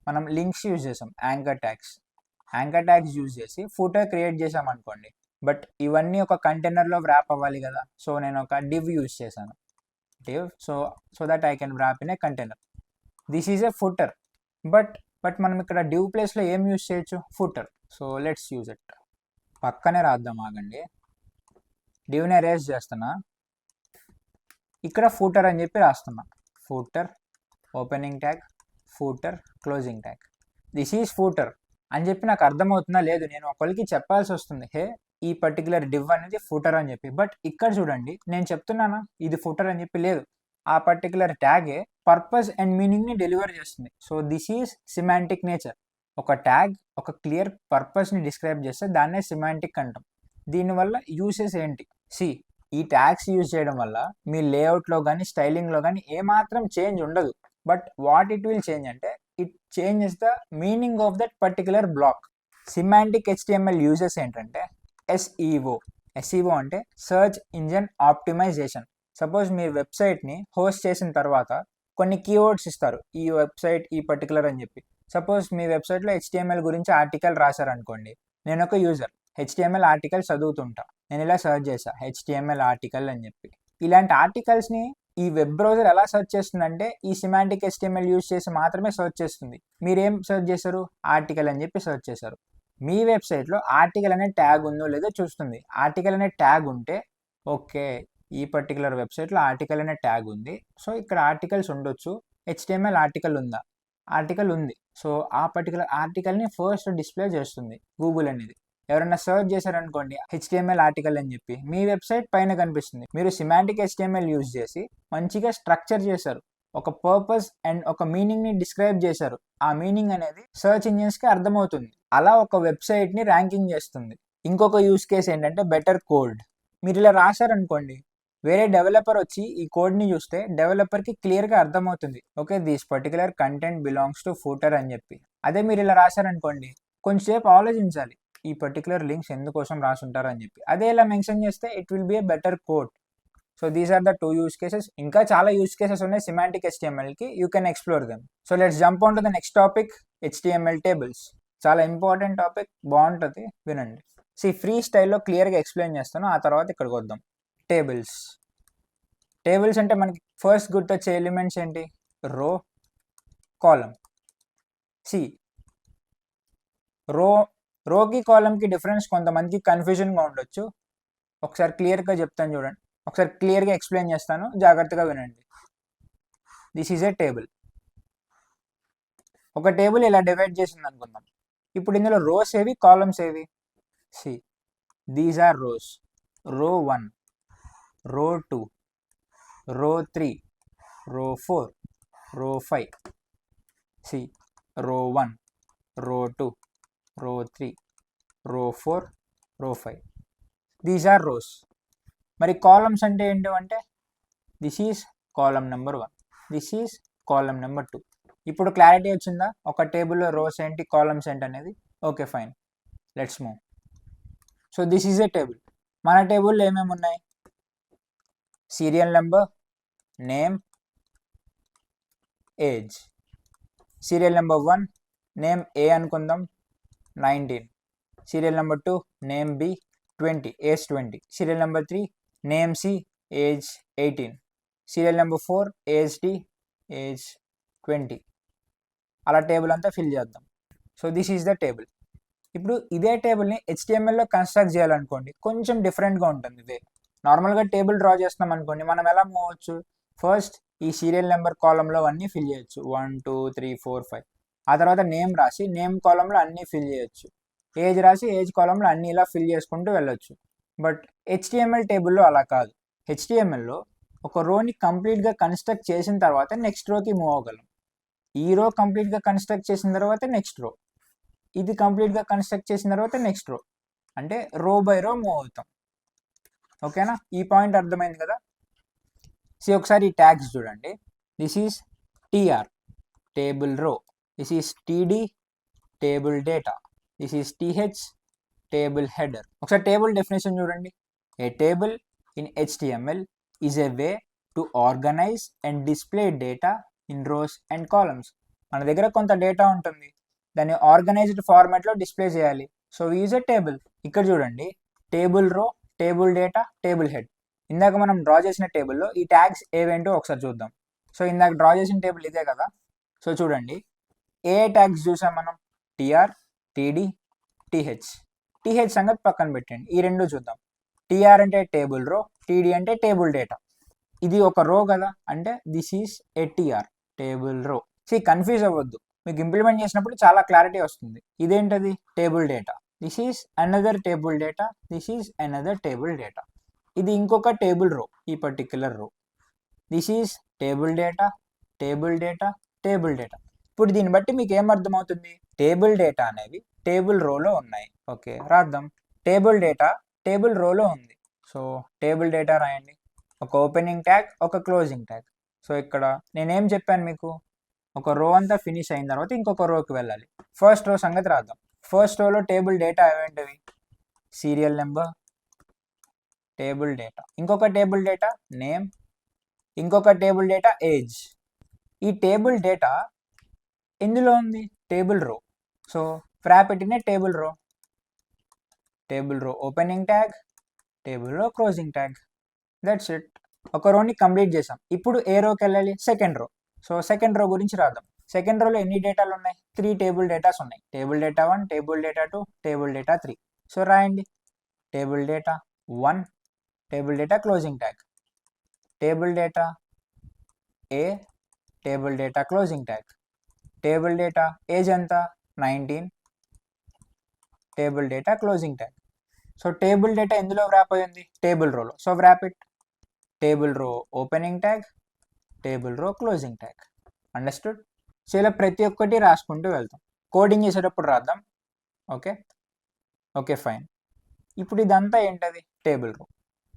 మనం లింక్స్ యూజ్ చేసాం, యాంకర్ ట్యాగ్స్ యూజ్ చేసి ఫూటర్ క్రియేట్ చేసాం అనుకోండి, బట్ ఇవన్నీ ఒక కంటైనర్లో వ్రాప్ అవ్వాలి కదా. సో నేను ఒక డివ్ యూజ్ చేశాను, div, so that I can wrap in a container. This is a footer, but మనం ఇక్కడ డివ్ ప్లేస్లో ఏం యూజ్ చేయొచ్చు? Footer. So let's use it. పక్కనే రాద్దాం, ఆగండి. డివ్ని ఎరేజ్ చేస్తున్నా, ఇక్కడ ఫూటర్ అని చెప్పి రాస్తున్నా. Footer, opening tag, footer, closing tag. This is footer అని చెప్పి నాకు అర్థమవుతుందా? లేదు, నేను ఒకరికి చెప్పాల్సి వస్తుంది, హే ఈ పర్టికులర్ డివ్ అనేది ఫుటర్ అని చెప్పి. బట్ ఇక్కడ చూడండి, నేను చెప్తున్నానా ఇది ఫుటర్ అని చెప్పి? లేదు, ఆ పర్టికులర్ ట్యాగే పర్పస్ అండ్ మీనింగ్ని డెలివర్ చేస్తుంది. So this is semantic nature. ఒక ట్యాగ్ ఒక క్లియర్ పర్పస్ని డిస్క్రైబ్ చేస్తే దాన్నే సిమాంటిక్ అంటాం. దీనివల్ల యూసెస్ ఏంటి? ఈ ట్యాగ్స్ యూజ్ చేయడం వల్ల మీ లేఅవుట్లో కానీ స్టైలింగ్లో కానీ ఏమాత్రం చేంజ్ ఉండదు. But what it will change అంటే it changes the meaning of that particular block. Semantic HTML uses ఏంటంటే SEO అంటే సర్చ్ ఇంజిన్ ఆప్టిమైజేషన్. సపోజ్ మీ వెబ్సైట్ని హోస్ట్ చేసిన తర్వాత కొన్ని కీవర్డ్స్ ఇస్తారు, ఈ వెబ్సైట్ ఈ పర్టికులర్ అని చెప్పి. సపోజ్ మీ వెబ్సైట్లో HTML గురించి ఆర్టికల్ రాశారనుకోండి. నేను ఒక యూజర్, HTML ఆర్టికల్ చదువుతుంటా, నేను ఇలా సర్చ్ చేసా HTML ఆర్టికల్ అని చెప్పి. ఇలాంటి ఆర్టికల్స్ని ఈ వెబ్ బ్రౌజర్ ఎలా సర్చ్ చేస్తుందంటే ఈ సిమాంటిక్ HTML యూజ్ చేసి మాత్రమే సర్చ్ చేస్తుంది. మీరేం సర్చ్ చేశారు? ఆర్టికల్ అని చెప్పి సర్చ్ చేశారు. మీ వెబ్సైట్లో ఆర్టికల్ అనే ట్యాగ్ ఉందో లేదో చూస్తుంది. ఆర్టికల్ అనే ట్యాగ్ ఉంటే ఓకే, ఈ పర్టికులర్ వెబ్సైట్లో ఆర్టికల్ అనే ట్యాగ్ ఉంది, సో ఇక్కడ ఆర్టికల్స్ ఉండొచ్చు. HTML ఆర్టికల్ ఉందా? ఆర్టికల్ ఉంది. సో ఆ పర్టికులర్ ఆర్టికల్ని ఫస్ట్ డిస్ప్లే చేస్తుంది గూగుల్ అనేది. ఎవరైనా సర్చ్ చేశారనుకోండి HTML ఆర్టికల్ అని చెప్పి, మీ వెబ్సైట్ పైన కనిపిస్తుంది. మీరు సిమాంటిక్ HTML యూజ్ చేసి మంచిగా స్ట్రక్చర్ చేశారు, ఒక పర్పస్ అండ్ ఒక మీనింగ్ని డిస్క్రైబ్ చేశారు. ఆ మీనింగ్ అనేది సర్చ్ ఇంజిన్స్కి అర్థమవుతుంది. అలా ఒక వెబ్సైట్ని ర్యాంకింగ్ చేస్తుంది. ఇంకొక యూజ్ కేస్ ఏంటంటే బెటర్ కోడ్. మీరు ఇలా రాశారనుకోండి, వేరే డెవలపర్ వచ్చి ఈ కోడ్ని చూస్తే డెవలపర్కి క్లియర్గా అర్థమవుతుంది, okay this particular content belongs to footer అని చెప్పి. అదే మీరు ఇలా రాశారనుకోండి, కొంచెంసేపు ఆలోచించాలి ఈ పర్టికులర్ లింక్స్ ఎందుకోసం రాసుంటారు అని చెప్పి. అదే ఇలా మెన్షన్ చేస్తే it will be a better code. So these are the 2 use cases. ఇంకా చాలా యూజ్ కేసెస్ ఉన్నాయి సిమాంటిక్ HTMLకి, you can explore them. So let's jump on to the next topic, HTML tables. చాలా ఇంపార్టెంట్ టాపిక్, బాగుంటుంది, వినండి. Free స్టైల్లో క్లియర్గా explain చేస్తాను, ఆ తర్వాత ఇక్కడికి వద్దాం. టేబుల్స్ అంటే మనకి ఫస్ట్ గుర్తొచ్చే ఎలిమెంట్స్ ఏంటి? రో, కాలం. రోకి కాలంకి డిఫరెన్స్ కొంతమందికి కన్ఫ్యూజన్గా ఉండొచ్చు. ఒకసారి క్లియర్గా చెప్తాను చూడండి, ఒకసారి క్లియర్గా ఎక్స్ప్లెయిన్ చేస్తాను, జాగ్రత్తగా వినండి. This is a table. ఒక టేబుల్ ఇలా డివైడ్ చేసింది అనుకుందాం. ఇప్పుడు ఇందులో రోస్ ఏవి, కాలమ్స్ ఏవి? These are rows. రో 1, రో 2, రో 3, రో 4, రో 5. రో 1, రో 2, రో 3, రో 4, రో 5. These are rows. మరి కాలమ్స్ అంటే ఏంటి అంటే this is column number 1, this is column number 2. ఇప్పుడు క్లారిటీ వచ్చిందా ఒక టేబుల్లో రోస్ ఏంటి, కాలమ్స్ ఏంటి అనేది? Okay fine, let's move. So this is a table. మన టేబుల్లో ఏమేమి ఉన్నాయి? Serial number, name, age. Serial number 1 name A అనుకుందాం, 19. Serial number 2 name B, 20, age 20. Serial number 3 name C, age 18. Serial number 4 age D, age 20. అలా table అంతా fill చేద్దాం. So this is the table. ఇప్పుడు ఇదే టేబుల్ని HTMLలో కన్స్ట్రక్ట్ చేయాలనుకోండి, కొంచెం డిఫరెంట్గా ఉంటుంది వే. నార్మల్గా టేబుల్ డ్రా చేస్తున్నాం అనుకోండి, మనం ఎలా మూవ్ అవ్వచ్చు? ఫస్ట్ ఈ సీరియల్ నెంబర్ కాలంలో అన్నీ ఫిల్ చేయొచ్చు, 1 2 3 4 5. ఆ తర్వాత నేమ్ రాసి నేమ్ కాలంలో అన్నీ ఫిల్ చేయొచ్చు, ఏజ్ రాసి ఏజ్ కాలంలో అన్నీ ఇలా ఫిల్ చేసుకుంటూ వెళ్ళొచ్చు. బట్ HTML టేబుల్లో అలా కాదు. HTMLలో ఒక రోని కంప్లీట్గా కన్స్ట్రక్ట్ చేసిన తర్వాత నెక్స్ట్ రోకి మూవ్ అవ్వగలం. ఈ రో కంప్లీట్గా కన్స్ట్రక్ట్ చేసిన తర్వాత నెక్స్ట్ రో, ఇది కంప్లీట్గా కన్స్ట్రక్ట్ చేసిన తర్వాత నెక్స్ట్ రో, అంటే రో బై రో మూవ్ అవుతాం. ఓకేనా? ఈ పాయింట్ అర్థమైంది కదా? ఒకసారి ఈ ట్యాగ్స్ చూడండి. This is TR, table row. This is TD, table data. This is TH, table header. ఒకసారి టేబుల్ డెఫినేషన్ చూడండి. A table in HTML is a way to organize and display data in rows and columns. మన దగ్గర కొంత data ఉంటుంది, దాన్ని organised ఫార్మాట్లో display చేయాలి. So use a table. ఇక్కడ చూడండి, టేబుల్ రో, టేబుల్ డేటా, టేబుల్ హెడ్. ఇందాక మనం డ్రా చేసిన టేబుల్లో ఈ ట్యాగ్స్ ఏవేంటో ఒకసారి చూద్దాం. సో ఇందాక డ్రా చేసిన టేబుల్ ఇదే కదా. సో చూడండి, ఏ ట్యాగ్స్ చూసాం మనం? TR, TD, TH. TH సంగతి పక్కన పెట్టండి, ఈ రెండు చూద్దాం. TR అంటే టేబుల్ రో, TD అంటే టేబుల్ డేటా. ఇది ఒక రో కదా, అంటే this is a TR, table row. Confuse అవ్వద్దు, మీకు ఇంప్లిమెంట్ చేసినప్పుడు చాలా క్లారిటీ వస్తుంది. ఇదేంటది? Table data. This is another table data, this is another table data. ఇది ఇంకొక టేబుల్ రో, ఈ particular row. This is table data, table data, table data. ఇప్పుడు దీన్ని బట్టి మీకు ఏమర్థమవుతుంది? టేబుల్ డేటా అనేవి టేబుల్ రోలో ఉన్నాయి. ఓకే, రాద్దాం. టేబుల్ డేటా టేబుల్ రోలో ఉంది. సో టేబుల్ డేటా రాయండి. ఒక ఓపెనింగ్ ట్యాగ్, ఒక క్లోజింగ్ ట్యాగ్. సో ఇక్కడ నేనేం చెప్పాను మీకు? ఒక రో అంతా ఫినిష్ అయిన తర్వాత ఇంకొక రోకి వెళ్ళాలి. ఫస్ట్ రో సంగతి రాద్దాం. ఫస్ట్ రోలో టేబుల్ డేటా ఏంటివి? సీరియల్ నెంబర్, టేబుల్ డేటా, ఇంకొక టేబుల్ డేటా నేమ్, ఇంకొక టేబుల్ డేటా ఏజ్. ఈ టేబుల్ డేటా ఎందులో ఉంది? టేబుల్ రో. So wrap it in a table రో. Table row opening tag, table row closing tag. That's it. ఒక రోని complete చేసాం. ఇప్పుడు ఏ రోకి వెళ్ళాలి? Second row. So second row గురించి రాద్దాం. సెకండ్ రోలో ఎన్ని డేటాలు ఉన్నాయి? 3 టేబుల్ డేటాస్ ఉన్నాయి. Table data 1, table data 2, table data 3. So రాయండి. Table data 1, table data closing tag, table data A, table data closing tag, table data age ఎంత? 19, table data closing tag. So table data ఎందులో wrap అయ్యింది? Table రోలో. So wrap it. Table row opening tag, table row closing tag. Understood? So ఇలా ప్రతి ఒక్కటి రాసుకుంటూ వెళ్తాం. Coding చేసేటప్పుడు రాద్దాం. Okay okay fine. ఇప్పుడు ఇదంతా ఏంటది? టేబుల్ రో.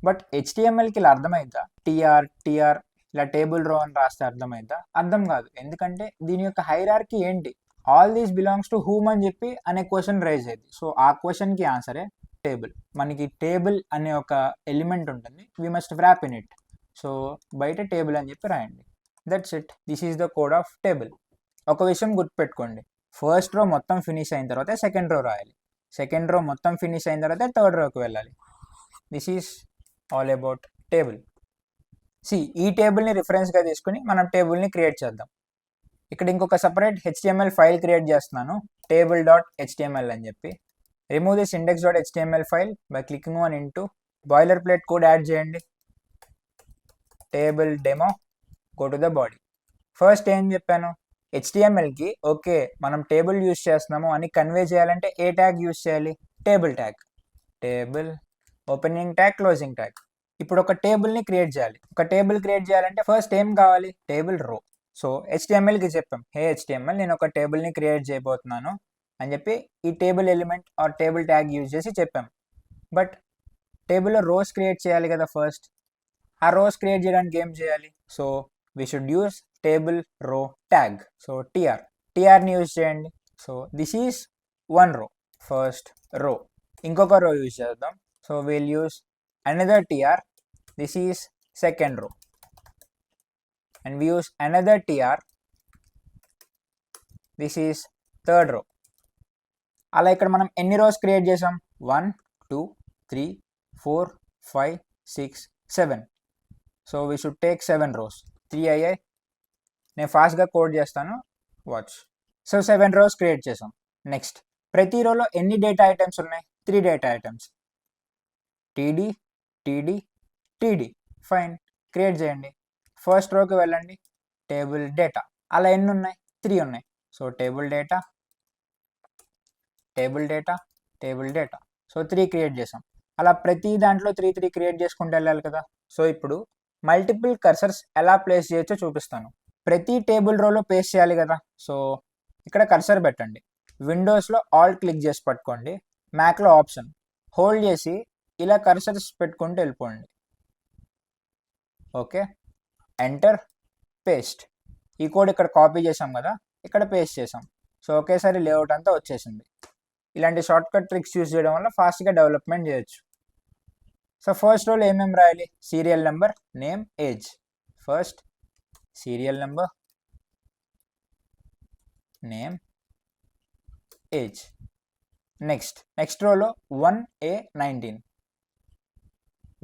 బట్ హెచ్టిఎంఎల్కి ఇలా అర్థమైద్దా? టీఆర్ టీఆర్ ఇలా టేబుల్ రో అని రాస్తే అర్థమైద్దా? అర్థం కాదు. ఎందుకంటే దీని యొక్క హైరార్కీ ఏంటి? All these belongs to whom అని చెప్పి అనే క్వశ్చన్ రైజ్ అయింది. సో ఆ క్వశ్చన్కి ఆన్సరే టేబుల్. మనకి టేబుల్ అనే ఒక ఎలిమెంట్ ఉంటుంది, we must wrap in it. So బయట టేబుల్ అని చెప్పి రాయండి. That's it. This is the code of table. ఒక విషయం గుర్తుపెట్టుకోండి, ఫస్ట్ రో మొత్తం ఫినిష్ అయిన తర్వాత సెకండ్ రో రాయాలి. సెకండ్ రో మొత్తం ఫినిష్ అయిన తర్వాత థర్డ్ రోకి వెళ్ళాలి. This is all about table. ఈ టేబుల్ని రిఫరెన్స్గా తీసుకుని మనం టేబుల్ని క్రియేట్ చేద్దాం. ఇక్కడ ఇంకొక సపరేట్ హెచ్టిఎంఎల్ ఫైల్ క్రియేట్ చేస్తున్నాను, table.html అని చెప్పి. Remove this index.html file by clicking on into. Boilerplate code add చేయండి. Table demo, go to the body. First ఏం చెప్పాను? హెచ్టిఎంఎల్కి ఓకే మనం టేబుల్ యూజ్ చేస్తున్నాము అని కన్వే చేయాలంటే ఏ ట్యాగ్ యూజ్ చేయాలి? Table tag. Table opening tag, closing tag. ఇప్పుడు ఒక టేబుల్ని క్రియేట్ చేయాలి. ఒక టేబుల్ క్రియేట్ చేయాలంటే ఫస్ట్ ఏం కావాలి? టేబుల్ రో. సో హెచ్టిఎంఎల్కి చెప్పాం, హే హెచ్టిఎంఎల్ నేను ఒక టేబుల్ని క్రియేట్ చేయబోతున్నాను అని చెప్పి ఈ table element are table tag use చేసి చెప్పాం. బట్ టేబుల్లో రోస్ క్రియేట్ చేయాలి కదా ఫస్ట్. ఆ రోస్ క్రియేట్ చేయడానికి ఏం చేయాలి? So we should use table row tag. So టీఆర్ని యూజ్ చేయండి. So this is one row, first row. ఇంకొక రో యూజ్ చేద్దాం. So we'll use another tr, this is second row, and we use another tr, this is third row. అలా ఇక్కడ మనం ఎన్ని rose create చేసాం? 1 2 3 4 5 6 7. So we should take 7 rows. 3 అయ్యాయి. నేను ఫాస్ట్గా కోడ్ చేస్తాను, వాచ్. సో 7 రోస్ క్రియేట్ చేసాం. నెక్స్ట్ ప్రతి రోలో ఎన్ని డేటా ఐటమ్స్ ఉన్నాయి? 3 data items, TD TD TD. Fine, create చేయండి. ఫస్ట్ రోకి వెళ్ళండి, టేబుల్ డేటా. అలా ఎన్ని ఉన్నాయి? 3 ఉన్నాయి. So table data, table data, table data. So 3 create చేసాం. అలా ప్రతి దాంట్లో 3 క్రియేట్ చేసుకుంటూ వెళ్ళాలి కదా. సో ఇప్పుడు మల్టిపుల్ కర్సర్స్ ఎలా ప్లేస్ చేయొచ్చో చూపిస్తాను. ప్రతి టేబుల్ రోలో పేస్ట్ చేయాలి కదా. సో ఇక్కడ కర్సర్ పెట్టండి. విండోస్లో ఆల్ట్ క్లిక్ చేసి పట్టుకోండి, మ్యాక్లో ఆప్షన్ హోల్డ్ చేసి ఇలా కర్సర్స్ పెట్టుకుంటూ వెళ్ళిపోండి. Okay, enter, paste. ఈ కోడ్ ఇక్కడ కాపీ చేసాం కదా, ఇక్కడ పేస్ట్ చేసాం. సో ఒకేసారి లేఅవుట్ అంతా వచ్చేసింది. ఇలాంటి షార్ట్కట్ ట్రిక్స్ యూజ్ చేయడం వల్ల ఫాస్ట్గా డెవలప్మెంట్ చేయొచ్చు. సో ఫస్ట్ రోలో ఏమేమి రాయాలి? Serial number, name, age. First serial number, name, age. Next రోలో 1A19,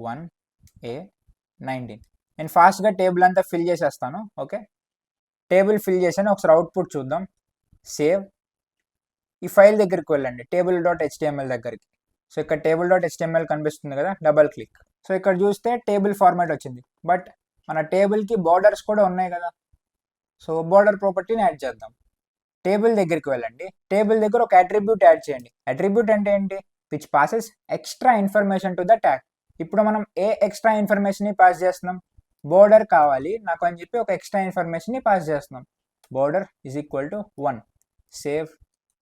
1A19. నేను ఫాస్ట్గా టేబుల్ అంతా ఫిల్ చేసేస్తాను. ఓకే, టేబుల్ ఫిల్ చేసాను. ఒకసారి అవుట్పుట్ చూద్దాం. సేవ్. ఈ ఫైల్ దగ్గరికి వెళ్ళండి, table.html దగ్గరికి. సో ఇక్కడ table.html కనిపిస్తుంది కదా, డబల్ క్లిక్. సో ఇక్కడ చూస్తే టేబుల్ ఫార్మాట్ వచ్చింది. బట్ మన టేబుల్కి బార్డర్స్ కూడా ఉన్నాయి కదా. సో బార్డర్ ప్రాపర్టీని యాడ్ చేద్దాం. టేబుల్ దగ్గరికి వెళ్ళండి. టేబుల్ దగ్గర ఒక అట్రిబ్యూట్ యాడ్ చేయండి. అట్రిబ్యూట్ అంటే ఏంటి? Which passes extra information to the tag. ఇప్పుడు మనం ఏ ఎక్స్ట్రా ఇన్ఫర్మేషన్ని పాస్ చేస్తున్నాం? బోర్డర్ కావాలి నాకు అని చెప్పి ఒక ఎక్స్ట్రా ఇన్ఫర్మేషన్ని పాస్ చేస్తున్నాం. Border is equal to 1. Save,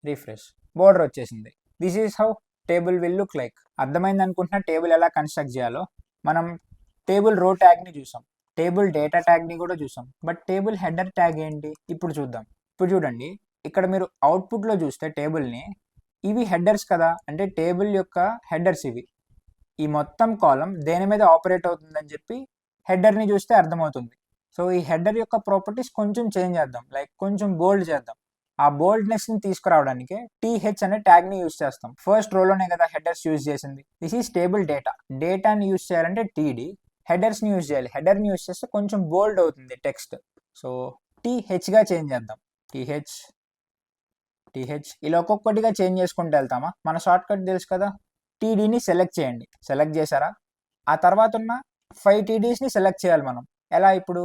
refresh. Border వచ్చేసింది. This is how table will look like. అర్థమైంది అనుకుంటున్నా టేబుల్ ఎలా కన్స్ట్రక్ట్ చేయాలో. మనం టేబుల్ రో ట్యాగ్ని చూసాం, టేబుల్ డేటా ట్యాగ్ని కూడా చూసాం, బట్ టేబుల్ హెడర్ ట్యాగ్ ఏంటి ఇప్పుడు చూద్దాం. ఇప్పుడు చూడండి, ఇక్కడ మీరు అవుట్పుట్లో చూస్తే టేబుల్ని, ఇవి హెడర్స్ కదా, అంటే టేబుల్ యొక్క హెడర్స్ ఇవి. ఈ మొత్తం కాలం దేని మీద ఆపరేట్ అవుతుందని చెప్పి హెడర్ని చూస్తే అర్థమవుతుంది. సో ఈ హెడర్ యొక్క ప్రాపర్టీస్ కొంచెం చేంజ్ చేద్దాం, లైక్ కొంచెం బోల్డ్ చేద్దాం. ఆ బోల్డ్నెస్ని తీసుకురావడానికి టీహెచ్ అనే ట్యాగ్ని యూజ్ చేస్తాం. ఫస్ట్ రోలోనే కదా హెడర్స్ యూజ్ చేసింది. This is table data. డేటాని యూజ్ చేయాలంటే టీడీ, హెడర్స్ని యూజ్ చేయాలి. హెడర్ని యూజ్ చేస్తే కొంచెం బోల్డ్ అవుతుంది టెక్స్ట్. సో టీహెచ్గా చేంజ్ చేద్దాం. టీహెచ్ ఇలా ఒక్కొక్కటిగా చేంజ్ చేసుకుంటూ వెళ్తామా? మన షార్ట్ కట్ తెలుసు కదా, టీడీని సెలెక్ట్ చేయండి. సెలెక్ట్ చేశారా? ఆ తర్వాత ఉన్న 5 టీడీస్ని సెలెక్ట్ చేయాలి మనం. ఎలా? ఇప్పుడు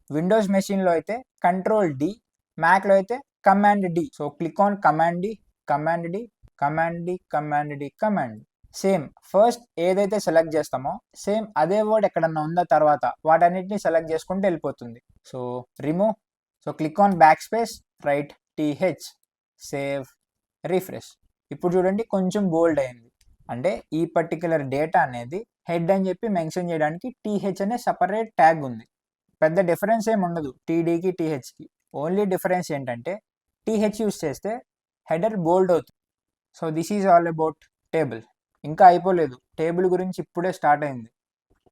విండోస్ మెషిన్లో అయితే కంట్రోల్ డి, మ్యాక్లో అయితే command D. So click on command D, command D, command D, command D, command. Same first ఏదైతే సెలెక్ట్ చేస్తామో సేమ్ అదే వర్డ్ ఎక్కడన్నా ఉందా తర్వాత వాటన్నిటిని సెలెక్ట్ చేసుకుంటూ వెళ్ళిపోతుంది. So remove. So click on backspace, write TH, save, refresh. ఇప్పుడు చూడండి కొంచెం బోల్డ్ అయింది. అంటే ఈ పర్టికులర్ డేటా అనేది హెడ్ అని చెప్పి మెన్షన్ చేయడానికి టీహెచ్ అనే సపరేట్ ట్యాగ్ ఉంది. పెద్ద డిఫరెన్స్ ఏమి ఉండదు టీడీకి టీహెచ్కి. ఓన్లీ డిఫరెన్స్ ఏంటంటే టీహెచ్ యూస్ చేస్తే హెడర్ బోల్డ్ అవుతుంది. So this is all about table. ఇంకా అయిపోలేదు, టేబుల్ గురించి ఇప్పుడే స్టార్ట్ అయింది.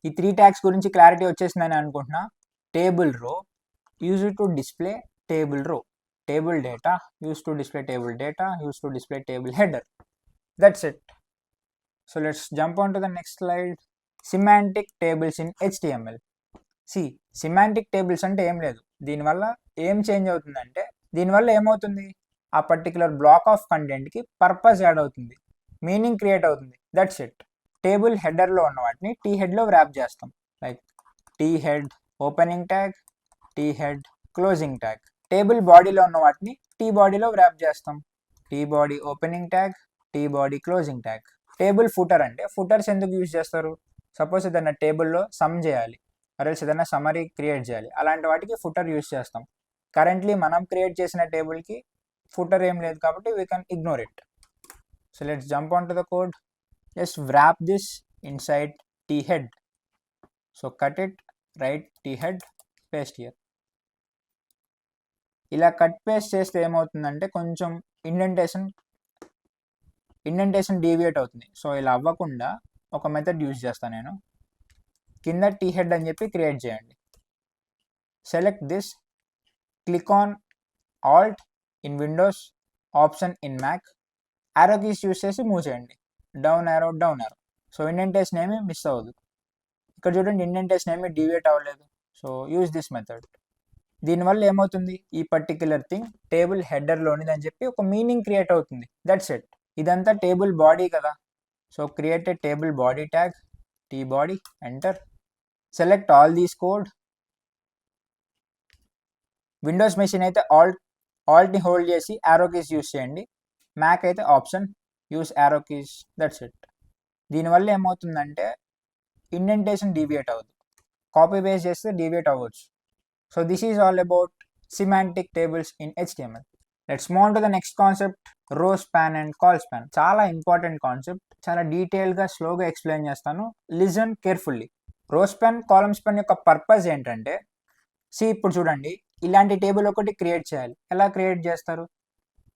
ఈ 3 ట్యాగ్స్ గురించి క్లారిటీ వచ్చేసిందని అనుకుంటున్నా. టేబుల్ రో యూజ్ టు డిస్ప్లే టేబుల్ రో, table data use to display table data, use to display table header. That's it. So let's jump on to the next slide. Semantic tables in HTML. See, semantic tables అంటే ఏం లేదు. దీనివల్ల ఏం change అవుతుందంటే, దీనివల్ల ఏమవుతుంది, ఆ పర్టికులర్ బ్లాక్ ఆఫ్ కంటెంట్కి పర్పస్ యాడ్ అవుతుంది, మీనింగ్ క్రియేట్ అవుతుంది. That's it. టేబుల్ హెడర్లో ఉన్న వాటిని టీ హెడ్లో వ్రాప్ చేస్తాం. Like T head opening tag, T head closing tag. Table బాడీలో ఉన్న వాటిని టీ బాడీలో వ్రాప్ చేస్తాం. T body opening tag, T body closing tag. Table footer అంటే, ఫుటర్స్ ఎందుకు యూజ్ చేస్తారు? సపోజ్ ఏదైనా టేబుల్లో సమ్ చేయాలి, అరేల్స్ ఏదైనా సమరీ క్రియేట్ చేయాలి, అలాంటి వాటికి ఫుటర్ యూజ్ చేస్తాం. కరెంట్లీ మనం క్రియేట్ చేసిన టేబుల్కి ఫుటర్ ఏం లేదు కాబట్టి we can ignore it. So let's jump on to the code. Just wrap this inside T head. So cut it, write T head, paste here. ఇలా కట్ పేస్ట్ చేస్తే ఏమవుతుందంటే కొంచెం ఇండెంటేషన్ డీవియేట్ అవుతుంది. సో ఇలా అవ్వకుండా ఒక మెథడ్ యూజ్ చేస్తాను నేను. కింద టీ హెడ్ అని చెప్పి క్రియేట్ చేయండి. Select this, click on alt in Windows, option in Mac, arrow keys use చేసి మూవ్ చేయండి. Down arrow, down arrow. So indentation ఏమి మిస్ అవ్వదు. ఇక్కడ చూడండి ఇండెంటేషన్ ఏమి డీవియేట్ అవ్వలేదు. So use this method. దీనివల్ల ఏమవుతుంది, ఈ పర్టిక్యులర్ థింగ్ టేబుల్ హెడర్లోనిది అని చెప్పి ఒక మీనింగ్ క్రియేట్ అవుతుంది. That's it. ఇదంతా టేబుల్ బాడీ కదా. So create a table body tag, T body, enter. Select all these code. Windows machine అయితే ఆల్ట్ని హోల్డ్ చేసి యారో కీస్ యూస్ చేయండి. మ్యాక్ అయితే option, use arrow keys. That's it. దీనివల్ల ఏమవుతుందంటే ఇండెంటేషన్ డీవియేట్ అవ్వదు. కాపీ పేస్ట్ చేస్తే డీవియేట్ అవ్వచ్చు. So this is all about semantic tables in HTML. Let's move on to the next concept, రో span and call span. చాలా important concept, చాలా డీటెయిల్గా స్లోగా ఎక్స్ప్లెయిన్ చేస్తాను. Listen carefully. రో స్పాన్, కాలమ్ స్పాన్ యొక్క పర్పస్ ఏంటంటే, ఇప్పుడు చూడండి, ఇలాంటి టేబుల్ ఒకటి క్రియేట్ చేయాలి. ఎలా క్రియేట్ చేస్తారు?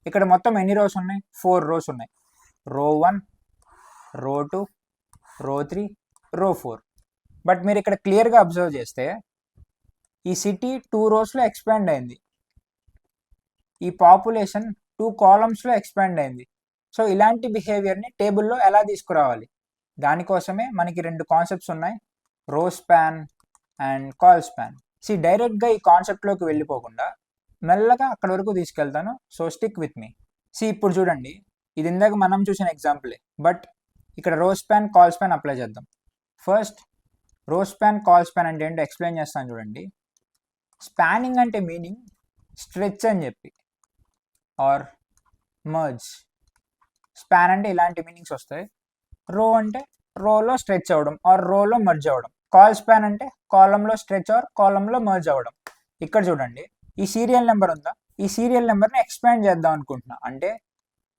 ఇక్కడ మొత్తం ఎన్ని రోస్ ఉన్నాయి? 4 రోస్ ఉన్నాయి. రో 1, రో 2, రో 3, రో 4. బట్ మీరు ఇక్కడ క్లియర్గా అబ్జర్వ్ చేస్తే ఈ సిటీ 2 రోస్లో ఎక్స్పాండ్ అయింది, ఈ పాపులేషన్ 2 కాలమ్స్లో ఎక్స్పాండ్ అయింది. సో ఇలాంటి బిహేవియర్ని టేబుల్లో ఎలా తీసుకురావాలి, దానికోసమే మనకి 2 కాన్సెప్ట్స్ ఉన్నాయి, రో స్పాన్ అండ్ కాల్ స్పాన్. డైరెక్ట్గా ఈ కాన్సెప్ట్లోకి వెళ్ళిపోకుండా మెల్లగా అక్కడ వరకు తీసుకెళ్తాను. So stick with me. ఇప్పుడు చూడండి, ఇది ఇందాక మనం చూసిన ఎగ్జాంపులే, బట్ ఇక్కడ రో స్పాన్, కాల్ స్పాన్ అప్లై చేద్దాం. First row span, call span అంటే ఏంటో ఎక్స్ప్లెయిన్ చేస్తాను చూడండి. స్పానింగ్ అంటే మీనింగ్ స్ట్రెచ్ అని చెప్పి, ఆర్ మర్జ్. స్పాన్ అంటే ఇలాంటి మీనింగ్స్ వస్తాయి. రో అంటే రోలో స్ట్రెచ్ అవ్వడం ఆర్ రోలో మర్జ్ అవ్వడం. కాల్ స్పాన్ అంటే కాలంలో స్ట్రెచ్ ఆర్ కాలంలో మర్జ్ అవ్వడం. ఇక్కడ చూడండి, ఈ సీరియల్ నెంబర్ ఉందా, ఈ సీరియల్ నెంబర్ని ఎక్స్పాండ్ చేద్దాం అనుకుంటున్నా. అంటే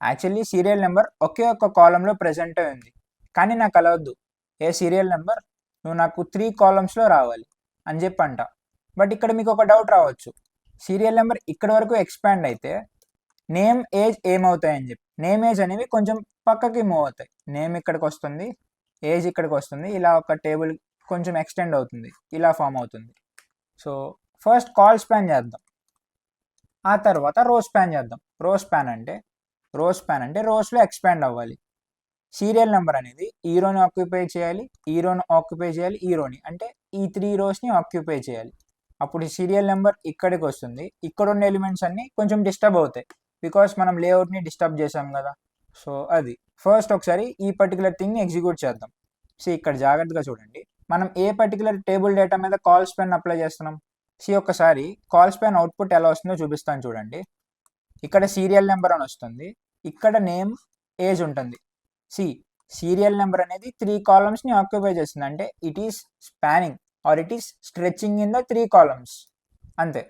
యాక్చువల్లీ సీరియల్ నెంబర్ ఒకే ఒక్క కాలంలో ప్రెసెంట్ ఉంది, కానీ నాకు అలా వద్దు. ఏ సీరియల్ నెంబర్ నువ్వు నాకు 3 కాలమ్స్లో రావాలి అని చెప్పి అంట. బట్ ఇక్కడ మీకు ఒక డౌట్ రావచ్చు, సీరియల్ నెంబర్ ఇక్కడ వరకు ఎక్స్పాండ్ అయితే నేమ్ ఏజ్ ఏమవుతాయని చెప్పి. నేమ్ ఏజ్ అనేవి కొంచెం పక్కకి మూవ్ అవుతాయి. నేమ్ ఇక్కడికి వస్తుంది, ఏజ్ ఇక్కడికి వస్తుంది, ఇలా ఒక టేబుల్ కొంచెం ఎక్స్టెండ్ అవుతుంది, ఇలా ఫామ్ అవుతుంది. సో ఫస్ట్ కాల్ స్పాన్ చేద్దాం, ఆ తర్వాత రో స్పాన్ చేద్దాం. రో స్పాన్ అంటే రోస్లో ఎక్స్పాండ్ అవ్వాలి. సీరియల్ నెంబర్ అనేది ఈ రోని ఆక్యుపై చేయాలి, ఈ రోని ఆక్యుపై చేయాలి, ఈ రోని అంటే ఈ 3 రోస్ని ఆక్యుపై చేయాలి. అప్పుడు సీరియల్ నెంబర్ ఇక్కడికి వస్తుంది. ఇక్కడ ఉన్న ఎలిమెంట్స్ అన్నీ కొంచెం డిస్టర్బ్ అవుతాయి, బికాస్ మనం లేఅవుట్ని డిస్టర్బ్ చేసాం కదా. సో అది ఫస్ట్ ఒకసారి ఈ పర్టికులర్ థింగ్ని ఎగ్జిక్యూట్ చేద్దాం. సో ఇక్కడ జాగ్రత్తగా చూడండి, మనం ఏ పర్టికులర్ టేబుల్ డేటా మీద కాల్ స్పాన్ అప్లై చేస్తున్నాం. ఒకసారి కాల్ స్పాన్ అవుట్పుట్ ఎలా వస్తుందో చూపిస్తాను చూడండి. ఇక్కడ సీరియల్ నెంబర్ అని వస్తుంది, ఇక్కడ నేమ్ ఏజ్ ఉంటుంది. సీరియల్ నెంబర్ అనేది 3 కాలమ్స్ని ఆక్యుపై చేస్తుంది, అంటే it is spanning or it is stretching in the 3 columns అంతే.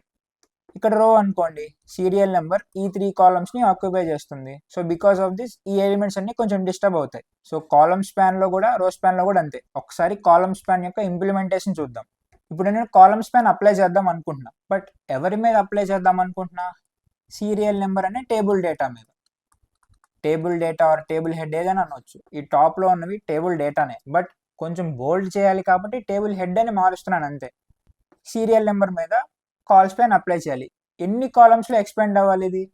ఇక్కడ రో అనుకోండి, సీరియల్ నెంబర్ ఈ 3 కాలమ్స్ని ఆక్యుపై చేస్తుంది. సో బికాస్ ఆఫ్ దిస్ ఈ ఎలిమెంట్స్ అన్ని కొంచెం డిస్టర్బ్ అవుతాయి. సో కాలమ్ స్పాన్లో కూడా రో స్పాన్లో కూడా అంతే. ఒకసారి కాలమ్ స్పాన్ యొక్క ఇంప్లిమెంటేషన్ చూద్దాం. ఇప్పుడు నేను కాలమ్ స్పాన్ అప్లై చేద్దాం అనుకుంటున్నా, బట్ ఎవరి మీద అప్లై చేద్దాం అనుకుంటున్నా, సీరియల్ నెంబర్ అనే టేబుల్ డేటా మీద. Table data or table head ఏదైనా అనొచ్చు. ఈ టాప్లో ఉన్నవి టేబుల్ డేటానే, బట్ కొంచెం బోల్డ్ చేయాలి కాబట్టి టేబుల్ హెడ్ అని మారుస్తున్నాను అంతే. సీరియల్ నెంబర్ మీద కాల్ స్పాన్ అప్లై చేయాలి. ఎన్ని కాలమ్స్లో ఎక్స్పాండ్ అవ్వాలి ఇది?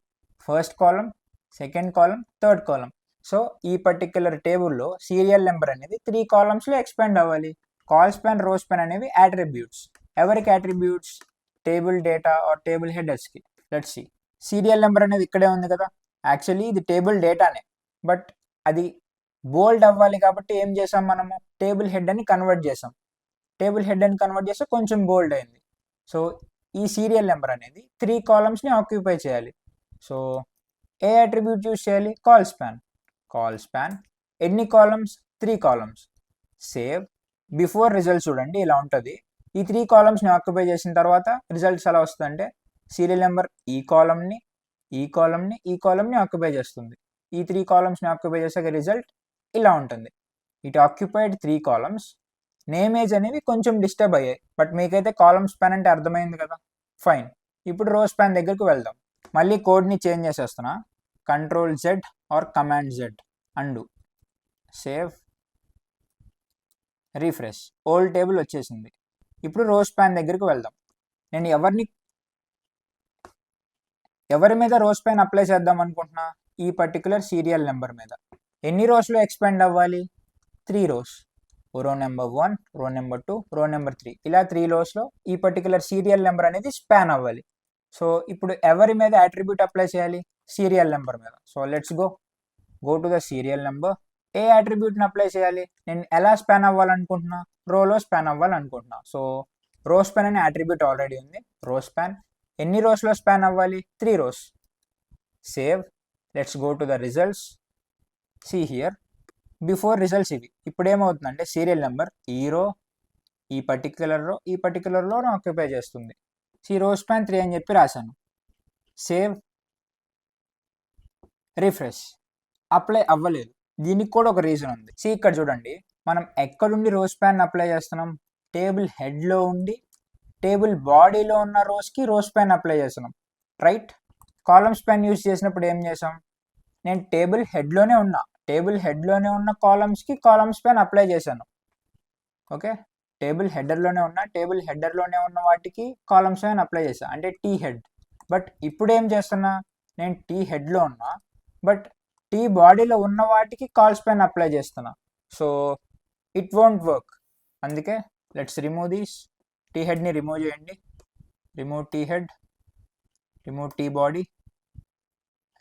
First column, second column, third column. So ఈ పర్టిక్యులర్ టేబుల్లో సీరియల్ నెంబర్ అనేది 3 కాలమ్స్లో ఎక్స్పాండ్ అవ్వాలి. కాల్ స్పాన్, రో స్పాన్ అనేవి యాట్రిబ్యూట్స్. ఎవరికి attributes? Table data or table హెడర్స్కి. Let's see. సీరియల్ నెంబర్ అనేది ఇక్కడే ఉంది కదా, యాక్చువల్లీ ఇది టేబుల్ డేటానే, బట్ అది బోల్డ్ అవ్వాలి కాబట్టి ఏం చేసాం మనము, టేబుల్ హెడ్ అని కన్వర్ట్ చేసాం. టేబుల్ హెడ్ అని కన్వర్ట్ చేస్తే కొంచెం బోల్డ్ అయింది. సో ఈ సీరియల్ నెంబర్ అనేది 3 కాలమ్స్ని ఆక్యుపై చేయాలి. సో ఏ అట్రిబ్యూట్ యూజ్ చేయాలి? Call span. కాల్ స్పాన్ ఎన్ని columns? 3 columns. Save. Before results చూడండి ఇలా ఉంటుంది. ఈ 3 కాలమ్స్ని ఆక్యుపై చేసిన తర్వాత రిజల్ట్స్ ఎలా వస్తుందంటే, సీరియల్ నెంబర్ ఈ కాలమ్ని, ఈ కాలమ్ని, ఈ కాలమ్ని ఆక్యుపై చేస్తుంది. ఈ 3 కాలమ్స్ని ఆక్యుపై చేసాక రిజల్ట్ ఇలా ఉంటుంది. It occupied 3 columns. Name age అనేవి కొంచెం డిస్టర్బ్ అయ్యాయి, బట్ మీకైతే కాలమ్ స్పాన్ అంటే అర్థమైంది కదా, ఫైన్. ఇప్పుడు రో స్పాన్ దగ్గరికి వెళ్దాం. మళ్ళీ కోడ్ని చేంజ్ చేసేస్తున్నా. Control Z or command Z, undo, save, refresh. Old table వచ్చేసింది. ఇప్పుడు రో స్పాన్ దగ్గరికి వెళ్దాం. నేను ఎవరి మీద రో స్పాన్ అప్లై చేద్దాం అనుకుంటున్నా? ఈ పర్టికులర్ సీరియల్ నెంబర్ మీద. ఎన్ని రోస్లో ఎక్స్పాండ్ అవ్వాలి? 3 రోస్. రో నెంబర్ 1, రో నెంబర్ 2, రో నెంబర్ 3, ఇలా 3 రోస్లో ఈ పర్టికులర్ సీరియల్ నెంబర్ అనేది స్పాన్ అవ్వాలి. సో ఇప్పుడు ఎవరి మీద అట్రిబ్యూట్ అప్లై చేయాలి? సీరియల్ నెంబర్ మీద. So let's go to the serial number. ఏ అట్రిబ్యూట్ని అప్లై చేయాలి? నేను ఎలా స్పాన్ అవ్వాలనుకుంటున్నా? రోలో స్పాన్ అవ్వాలనుకుంటున్నా. సో రో స్పాన్ అనే అట్రిబ్యూట్ ఆల్రెడీ ఉంది. రో స్పాన్ ఎన్ని రోస్లో స్పాన్ అవ్వాలి? 3 rows. Save. Let's go to the results. See here, before results ఇవి. ఇప్పుడు ఏమవుతుందంటే సీరియల్ నెంబర్ ఈ రో, ఈ పర్టికులర్ రో ఆక్యుపై చేస్తుంది. రో స్పాన్ 3 అని చెప్పి రాశాను. Save, refresh. అప్లై అవ్వలేదు. దీనికి కూడా ఒక రీజన్ ఉంది. ఇక్కడ చూడండి, మనం ఎక్కడుండి రో స్పాన్ అప్లై చేస్తున్నాం? టేబుల్ హెడ్లో ఉండి టేబుల్ బాడీలో ఉన్న రోస్కి రో స్పాన్ అప్లై చేస్తున్నాం, రైట్? కాలమ్ స్పాన్ యూజ్ చేసినప్పుడు ఏం చేసాం? నేను టేబుల్ హెడ్లోనే ఉన్న కాలమ్స్కి కాలమ్ స్పాన్ అప్లై చేశాను. ఓకే, టేబుల్ హెడర్లోనే ఉన్న వాటికి కాలమ్ స్పాన్ అప్లై చేశాను, అంటే టీ హెడ్. బట్ ఇప్పుడు ఏం చేస్తున్నా? నేను టీ హెడ్లో ఉన్నా, బట్ టీ బాడీలో ఉన్న వాటికి కాల్ స్పాన్ అప్లై చేస్తున్నా. So it won't work. అందుకే లెట్స్ రిమూవ్ దీస్. టీ హెడ్ని రిమూవ్ చేయండి. Remove T head, remove T body,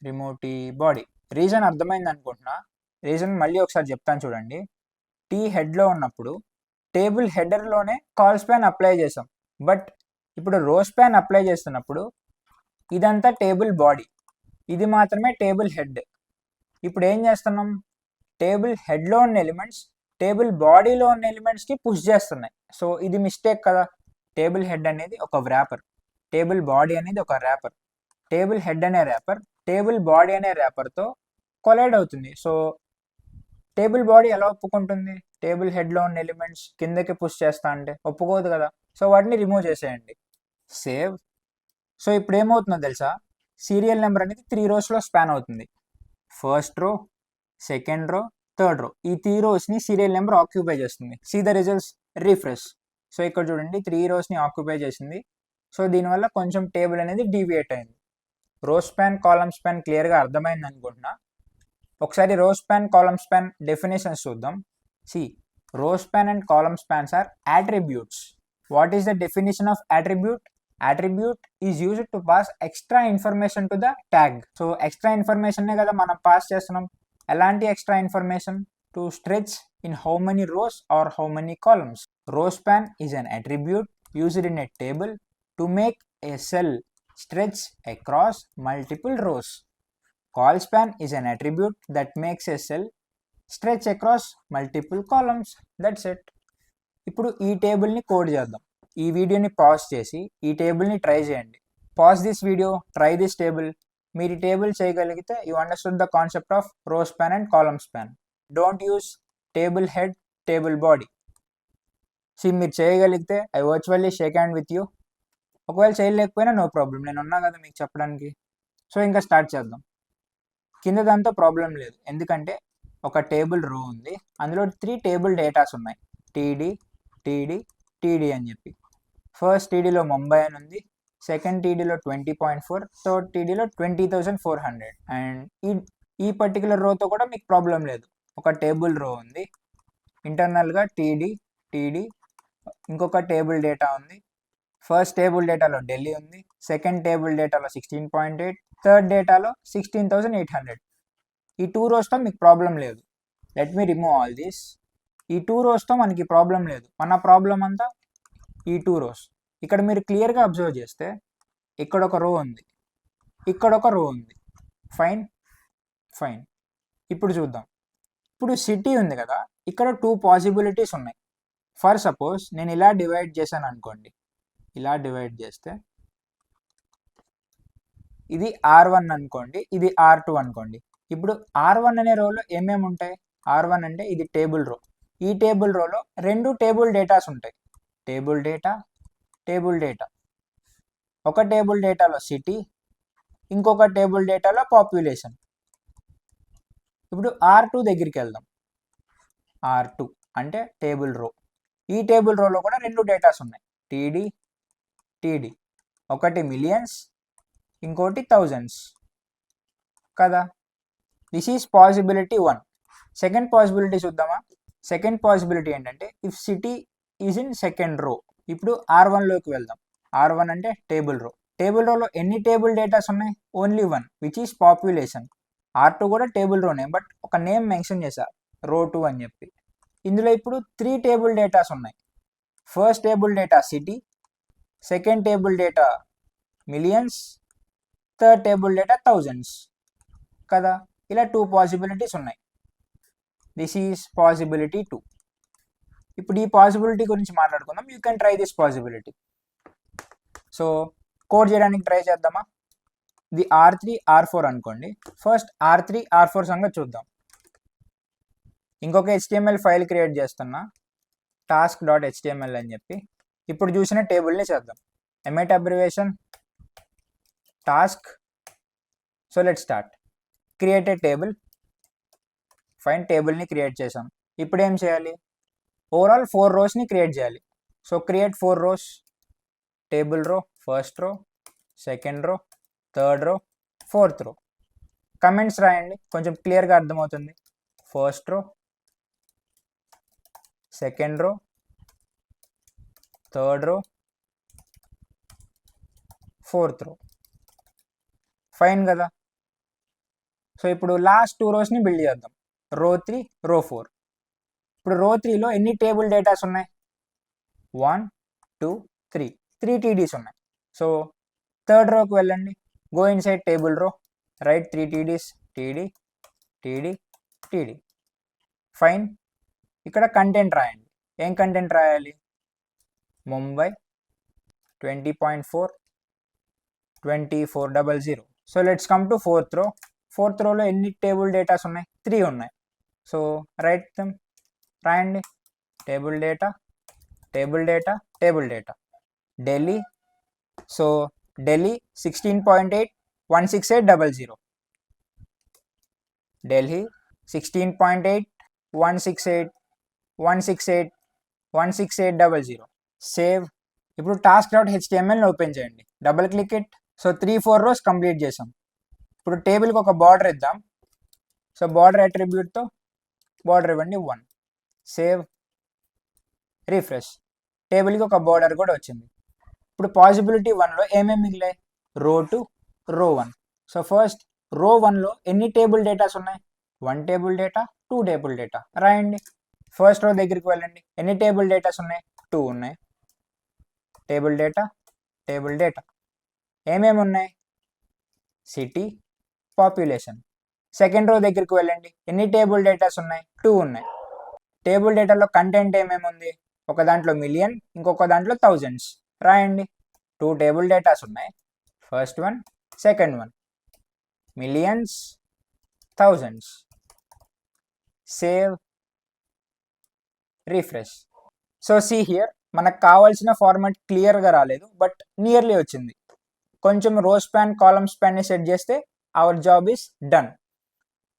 remove T body. Reason అర్థమైంది అనుకుంటున్నా. రీజన్ మళ్ళీ ఒకసారి చెప్తాను చూడండి. టీ హెడ్లో ఉన్నప్పుడు టేబుల్ హెడర్లోనే కాల్ స్పాన్ అప్లై చేసాం, బట్ ఇప్పుడు రో స్పాన్ అప్లై చేస్తున్నప్పుడు ఇదంతా టేబుల్ బాడీ. ఇది మాత్రమే టేబుల్ హెడ్. ఇప్పుడు ఏం చేస్తున్నాం, టేబుల్ హెడ్లో ఉన్న ఎలిమెంట్స్ టేబుల్ బాడీలో ఉన్న ఎలిమెంట్స్కి పుష్ చేస్తున్నాయి. సో ఇది మిస్టేక్ కదా. టేబుల్ హెడ్ అనేది ఒక వ్రాపర్, టేబుల్ బాడీ అనేది ఒక ర్యాపర్. టేబుల్ హెడ్ అనే ర్యాపర్ టేబుల్ బాడీ అనే ర్యాపర్తో కొలైడ్ అవుతుంది. సో టేబుల్ బాడీ ఎలా ఒప్పుకుంటుంది, టేబుల్ హెడ్లో ఉన్న ఎలిమెంట్స్ కిందకి పుష్ చేస్తా అంటే ఒప్పుకోదు కదా. సో వాటిని రిమూవ్ చేసేయండి. సేవ్. సో ఇప్పుడు ఏమవుతుందో తెలుసా, సీరియల్ నెంబర్ అనేది 3 రోస్లో స్పాన్ అవుతుంది. First row, second row, third row, ఈ 3 రోస్ని సీరియల్ నెంబర్ ఆక్యుపై చేస్తుంది. See the results, refresh. So ఇక్కడ చూడండి 3 రోస్ని ఆక్యుపై చేసింది. సో దీనివల్ల కొంచెం టేబుల్ అనేది డీవియేట్ అయింది. రో స్పాన్, కాలమ్ స్పాన్ క్లియర్గా అర్థమైంది అనుకుంటున్నా. ఒకసారి row span, column span definitions చూద్దాం. See, row span and column spans are attributes. What is the definition of attribute? Attribute is used to pass extra information to the tag. So extra information నే కదా మనం pass చేస్తున్నాం. ఎలాంటి extra information? To stretch in how many rows or how many columns. Row span is an attribute used in a table to make a cell stretch across multiple rows. Call span is an attribute that makes a cell stretch across multiple columns. That's it. ఇప్పుడు ఈ టేబుల్ని code చేద్దాం. ఈ వీడియోని pause చేసి ఈ టేబుల్ని try చేయండి. Pause this video, try this table. మీరు ఈ టేబుల్ చేయగలిగితే you understood the concept of row span and column span. Don't use table head, table body. మీరు చేయగలిగితే I virtually shake hand with you. ఒకవేళ చేయలేకపోయినా నో ప్రాబ్లం, నేను ఉన్నా కదా మీకు చెప్పడానికి. సో ఇంకా స్టార్ట్ చేద్దాం. కింద దాంతో ప్రాబ్లం లేదు, ఎందుకంటే ఒక టేబుల్ రో ఉంది, అందులో 3 టేబుల్ డేటాస్ ఉన్నాయి, టీడీ, టీడీ, టీడీ అని చెప్పి. ఫస్ట్ టీడీలో ముంబై అని ఉంది, సెకండ్ టీడీలో 20.4, థర్డ్ టీడీలో 20,400. అండ్ ఈ పర్టికులర్ రోతో కూడా మీకు ప్రాబ్లం లేదు. ఒక టేబుల్ రో ఉంది, ఇంటర్నల్గా టీడీ, టీడీ, ఇంకొక టేబుల్ డేటా ఉంది. ఫస్ట్ టేబుల్ డేటాలో ఢిల్లీ ఉంది, సెకండ్ టేబుల్ డేటాలో 16.8, థర్డ్ డేటాలో 16,800. ఈ 2 రోస్తో మీకు ప్రాబ్లం లేదు. Let me remove all these. ఈ 2 రోస్తో మనకి ప్రాబ్లం లేదు. మన ప్రాబ్లం అంతా ఈ 2 రోస్. ఇక్కడ మీరు క్లియర్గా అబ్జర్వ్ చేస్తే ఇక్కడ ఒక రో ఉంది, ఇక్కడ ఒక రో ఉంది. Fine fine. ఇప్పుడు చూద్దాం. ఇప్పుడు సిటీ ఉంది కదా, ఇక్కడ 2 పాసిబిలిటీస్ ఉన్నాయి. ఫర్ సపోజ్ నేను ఇలా డివైడ్ చేశాను అనుకోండి, ఇలా డివైడ్ చేస్తే ఇది R1 అనుకోండి, ఇది R2 అనుకోండి. ఇప్పుడు R1 అనే రోలో ఏమేమి ఉంటాయి? R1 అంటే ఇది టేబుల్ రో. ఈ టేబుల్ రోలో 2 టేబుల్ డేటాస్ ఉంటాయి, టేబుల్ డేటా, టేబుల్ డేటా. ఒక టేబుల్ డేటాలో సిటీ, ఇంకొక టేబుల్ డేటాలో పాపులేషన్. ఇప్పుడు R2 దగ్గరికి వెళ్దాం. R2 అంటే టేబుల్ రో. ఈ టేబుల్ రోలో కూడా 2 డేటాస్ ఉన్నాయి, టీడీ, టీడీ. ఒకటి మిలియన్స్, ఇంకోటి థౌజండ్స్ కదా. This is possibility 1. Second possibility చూద్దామా. సెకండ్ పాసిబిలిటీ ఏంటంటే if city is in second row. ఇప్పుడు R1లోకి వెళ్దాం. R1 అంటే టేబుల్ రో. టేబుల్ రోలో ఎన్ని టేబుల్ డేటాస్ ఉన్నాయి? Only 1, which is population. R2 కూడా టేబుల్ రోనే, బట్ ఒక నేమ్ మెన్షన్ చేశా, రో 2 అని చెప్పి. ఇందులో ఇప్పుడు 3 టేబుల్ డేటాస్ ఉన్నాయి. First table data city, second table data millions, third table data thousands కదా. ఇలా 2 పాసిబిలిటీస్ ఉన్నాయి. This is possibility 2. ఇప్పుడు ఈ పాసిబిలిటీ గురించి మాట్లాడుకుందాం. You can try this possibility. So code చేయడానికి ట్రై చేద్దామా. ఇది R3, R4 అనుకోండి. ఫస్ట్ R3, R4 సంగతి చూద్దాం. ఇంకొక HTML ఫైల్ క్రియేట్ చేస్తున్నా, task.html అని చెప్పి. ఇప్పుడు చూసిన టేబుల్ని చేద్దాం. ఎమ్ఐట్ abbreviation task. So let start. Create a table. Fine, టేబుల్ని క్రియేట్ చేసాం. ఇప్పుడు ఏం చేయాలి? ఓవరాల్ 4 రోస్ని క్రియేట్ చేయాలి. So create 4 rows. Table row, first row, second row, third row, fourth row. Comments రాయండి, కొంచెం క్లియర్గా అర్థమవుతుంది. First row, second row, third row, fourth రో. ఫైన్ కదా. సో ఇప్పుడు లాస్ట్ 2 రోస్ని బిల్డ్ చేద్దాం. రో 3, రో 4. ఇప్పుడు రో 3లో ఎన్ని టేబుల్ డేటాస్ ఉన్నాయి? 1, 2, 3 టీడీస్ ఉన్నాయి. సో థర్డ్ రోకి వెళ్ళండి. Go inside table row, write 3 TDs, TD, TD, TD. Fine. ఇక్కడ కంటెంట్ రాయండి. ఏం కంటెంట్ రాయాలి? Mumbai 20.4 2400. So let's come to fourth row. Fourth రోలో ఎన్ని టేబుల్ డేటాస్ ఉన్నాయి? 3 ఉన్నాయి. So write them. రాయండి. Table data, table data, table data. Delhi. So Delhi 16.8 16800. Delhi 16.8 168 168 16800. Save. ఇప్పుడు task.html ఓపెన్ చేయండి. Double click it. So 3-4 rows complete చేసాం. ఇప్పుడు టేబుల్కి ఒక బార్డర్ ఇద్దాం. సో బార్డర్ అట్రిబ్యూట్తో బార్డర్ ఇవ్వండి 1. Save, refresh. టేబుల్కి ఒక బార్డర్ కూడా వచ్చింది. ఇప్పుడు పాసిబిలిటీ 1లో ఏమేమి మిగిలాయి? రో 2, రో 1. సో ఫస్ట్ రో 1లో ఎన్ని టేబుల్ డేటాస్ ఉన్నాయి? 1 టేబుల్ డేటా, 2 టేబుల్ డేటా. రాయండి. ఫస్ట్ రో దగ్గరికి వెళ్ళండి. ఎన్ని టేబుల్ డేటాస్ ఉన్నాయి? 2 ఉన్నాయి. Table data, table data. ఏమేమి ఉన్నాయి? City, population. సెకండ్ రో దగ్గరికి వెళ్ళండి. ఎన్ని టేబుల్ డేటాస్ ఉన్నాయి? 2 ఉన్నాయి. టేబుల్ డేటాలో కంటెంట్ ఏమేమి ఉంది? ఒక దాంట్లో మిలియన్, ఇంకొక దాంట్లో థౌజండ్స్. రాయండి. 2 టేబుల్ డేటాస్ ఉన్నాయి. First one, second one. Millions, thousands. Save, refresh. So see here, మనకు కావాల్సిన ఫార్మాట్ క్లియర్గా రాలేదు, బట్ నియర్లీ వచ్చింది. కొంచెం రో స్పాన్, కాలమ్ స్పాన్ని సెట్ చేస్తే our job is done.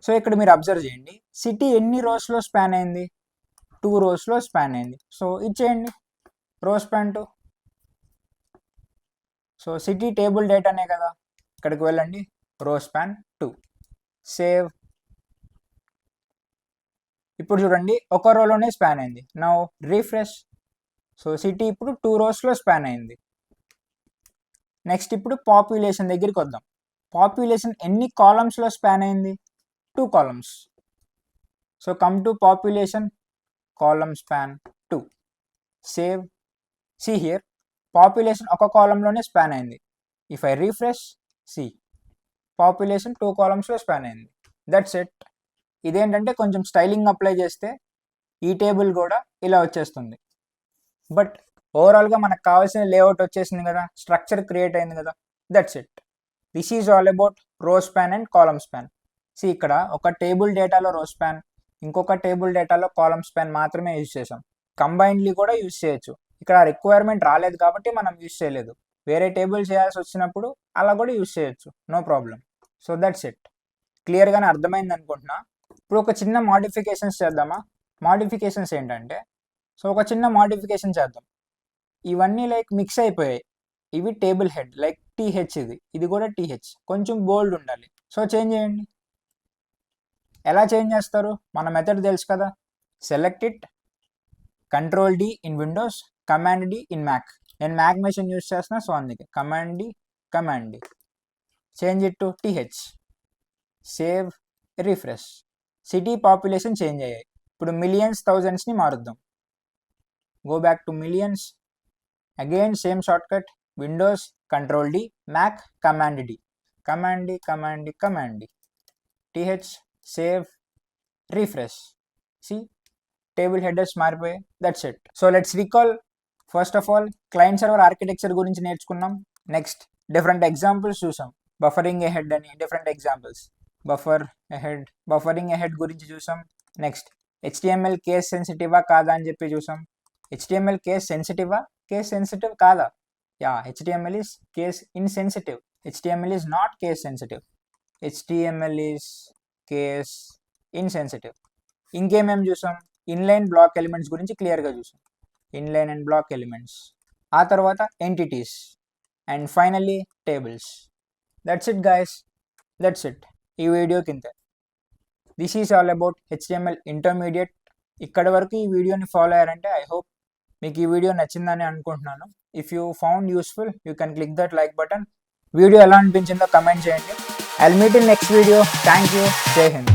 So ఇక్కడ మీరు అబ్జర్వ్ చేయండి, సిటీ ఎన్ని రోస్లో స్పాన్ అయింది? 2 రోస్లో స్పాన్ అయింది. సో ఇచ్చేయండి రో స్పాన్ 2. సో సిటీ టేబుల్ డేటానే కదా, ఇక్కడికి వెళ్ళండి. రో స్పాన్ 2. సేవ్. ఇప్పుడు చూడండి, ఒక రోలోనే స్పాన్ అయింది. Now refresh. సో సిటీ ఇప్పుడు 2 రోస్లో స్పాన్ అయింది. నెక్స్ట్ ఇప్పుడు పాపులేషన్ దగ్గరికి వద్దాం. పాపులేషన్ ఎన్ని కాలమ్స్లో స్పాన్ అయింది? 2 columns. So come to population, column span 2. Save. See here, population ఒక కాలంలోనే స్పాన్ అయింది. If I refresh, see population 2 కాలమ్స్లో స్పాన్ అయింది. That's it. ఇదేంటంటే కొంచెం స్టైలింగ్ అప్లై చేస్తే ఈ టేబుల్ కూడా ఇలా వచ్చేస్తుంది. బట్ ఓవరాల్గా మనకు కావాల్సిన లేఅవుట్ వచ్చేసింది కదా, స్ట్రక్చర్ క్రియేట్ అయింది కదా. That's it. This is all about row span and column span. See ఇక్కడ ఒక టేబుల్ డేటాలో రో స్పాన్, ఇంకొక టేబుల్ డేటాలో కాలమ్ స్పాన్ మాత్రమే యూజ్ చేసాం. కంబైన్డ్లీ కూడా యూజ్ చేయొచ్చు. ఇక్కడ రిక్వైర్మెంట్ రాలేదు కాబట్టి మనం యూజ్ చేయలేదు. వేరే టేబుల్ చేయాల్సి వచ్చినప్పుడు అలా కూడా యూజ్ చేయొచ్చు, no problem. So that's it. క్లియర్గానే అర్థమైంది అనుకుంటున్నా. ఇప్పుడు ఒక చిన్న మాడిఫికేషన్స్ చేద్దామా? మాడిఫికేషన్స్ ఏంటంటే, సో ఒక చిన్న మాడిఫికేషన్ చేద్దాం. ఇవన్నీ లైక్ మిక్స్ అయిపోయాయి. ఇవి టేబుల్ హెడ్, లైక్ టీహెచ్, ఇది కూడా టీహెచ్, కొంచెం బోల్డ్ ఉండాలి. సో చేంజ్ చేయండి. ఎలా చేంజ్ చేస్తారు? మన మెథడ్ తెలుసు కదా. Select it, control D in Windows, command D in Mac. నేను మ్యాక్ మెషిన్ యూజ్ చేస్తున్నా, సో అందుకే command D. Change it to TH. Save, refresh. City population change అయ్యాయి. ఇప్పుడు మిలియన్స్, థౌజండ్స్ని మారుద్దాం. Go back to millions. Again same shortcut, Windows, control D, Mac, command D. TH, save, refresh. See table headers మారిపోయాయి. That's it. So let's recall. First of all client server architecture గురించి నేర్చుకున్నాం. Next different examples చూసాం. Buffering ahead అని different examples. Buffering ahead గురించి చూసాం. Next HTML case సెన్సిటివా కాదా అని చెప్పి చూసాం. HTML కేస్ సెన్సిటివా, కేస్ సెన్సిటివ్ కాదా? Yeah, HTML is case insensitive. HTML is not case sensitive. HTML is case insensitive. ఇంకేమేమి చూసాం? ఇన్లైన్ బ్లాక్ ఎలిమెంట్స్ గురించి క్లియర్గా చూసాం. Inline and block elements. ఆ తర్వాత entities and finally tables. That's it guys, that's it. ఈ video కింద this is all about HTML intermediate. ఇక్కడ వరకు ఈ వీడియోని ఫాలో అయ్యారంటే ఐ హోప్ మీకు ఈ వీడియో నచ్చిందని అనుకుంటున్నాను. If you found useful you can click that like button. Video ఎలా అనిపించిందో కమెంట్ చేయండి. I will meet in next video. Thank you. జై హింద్.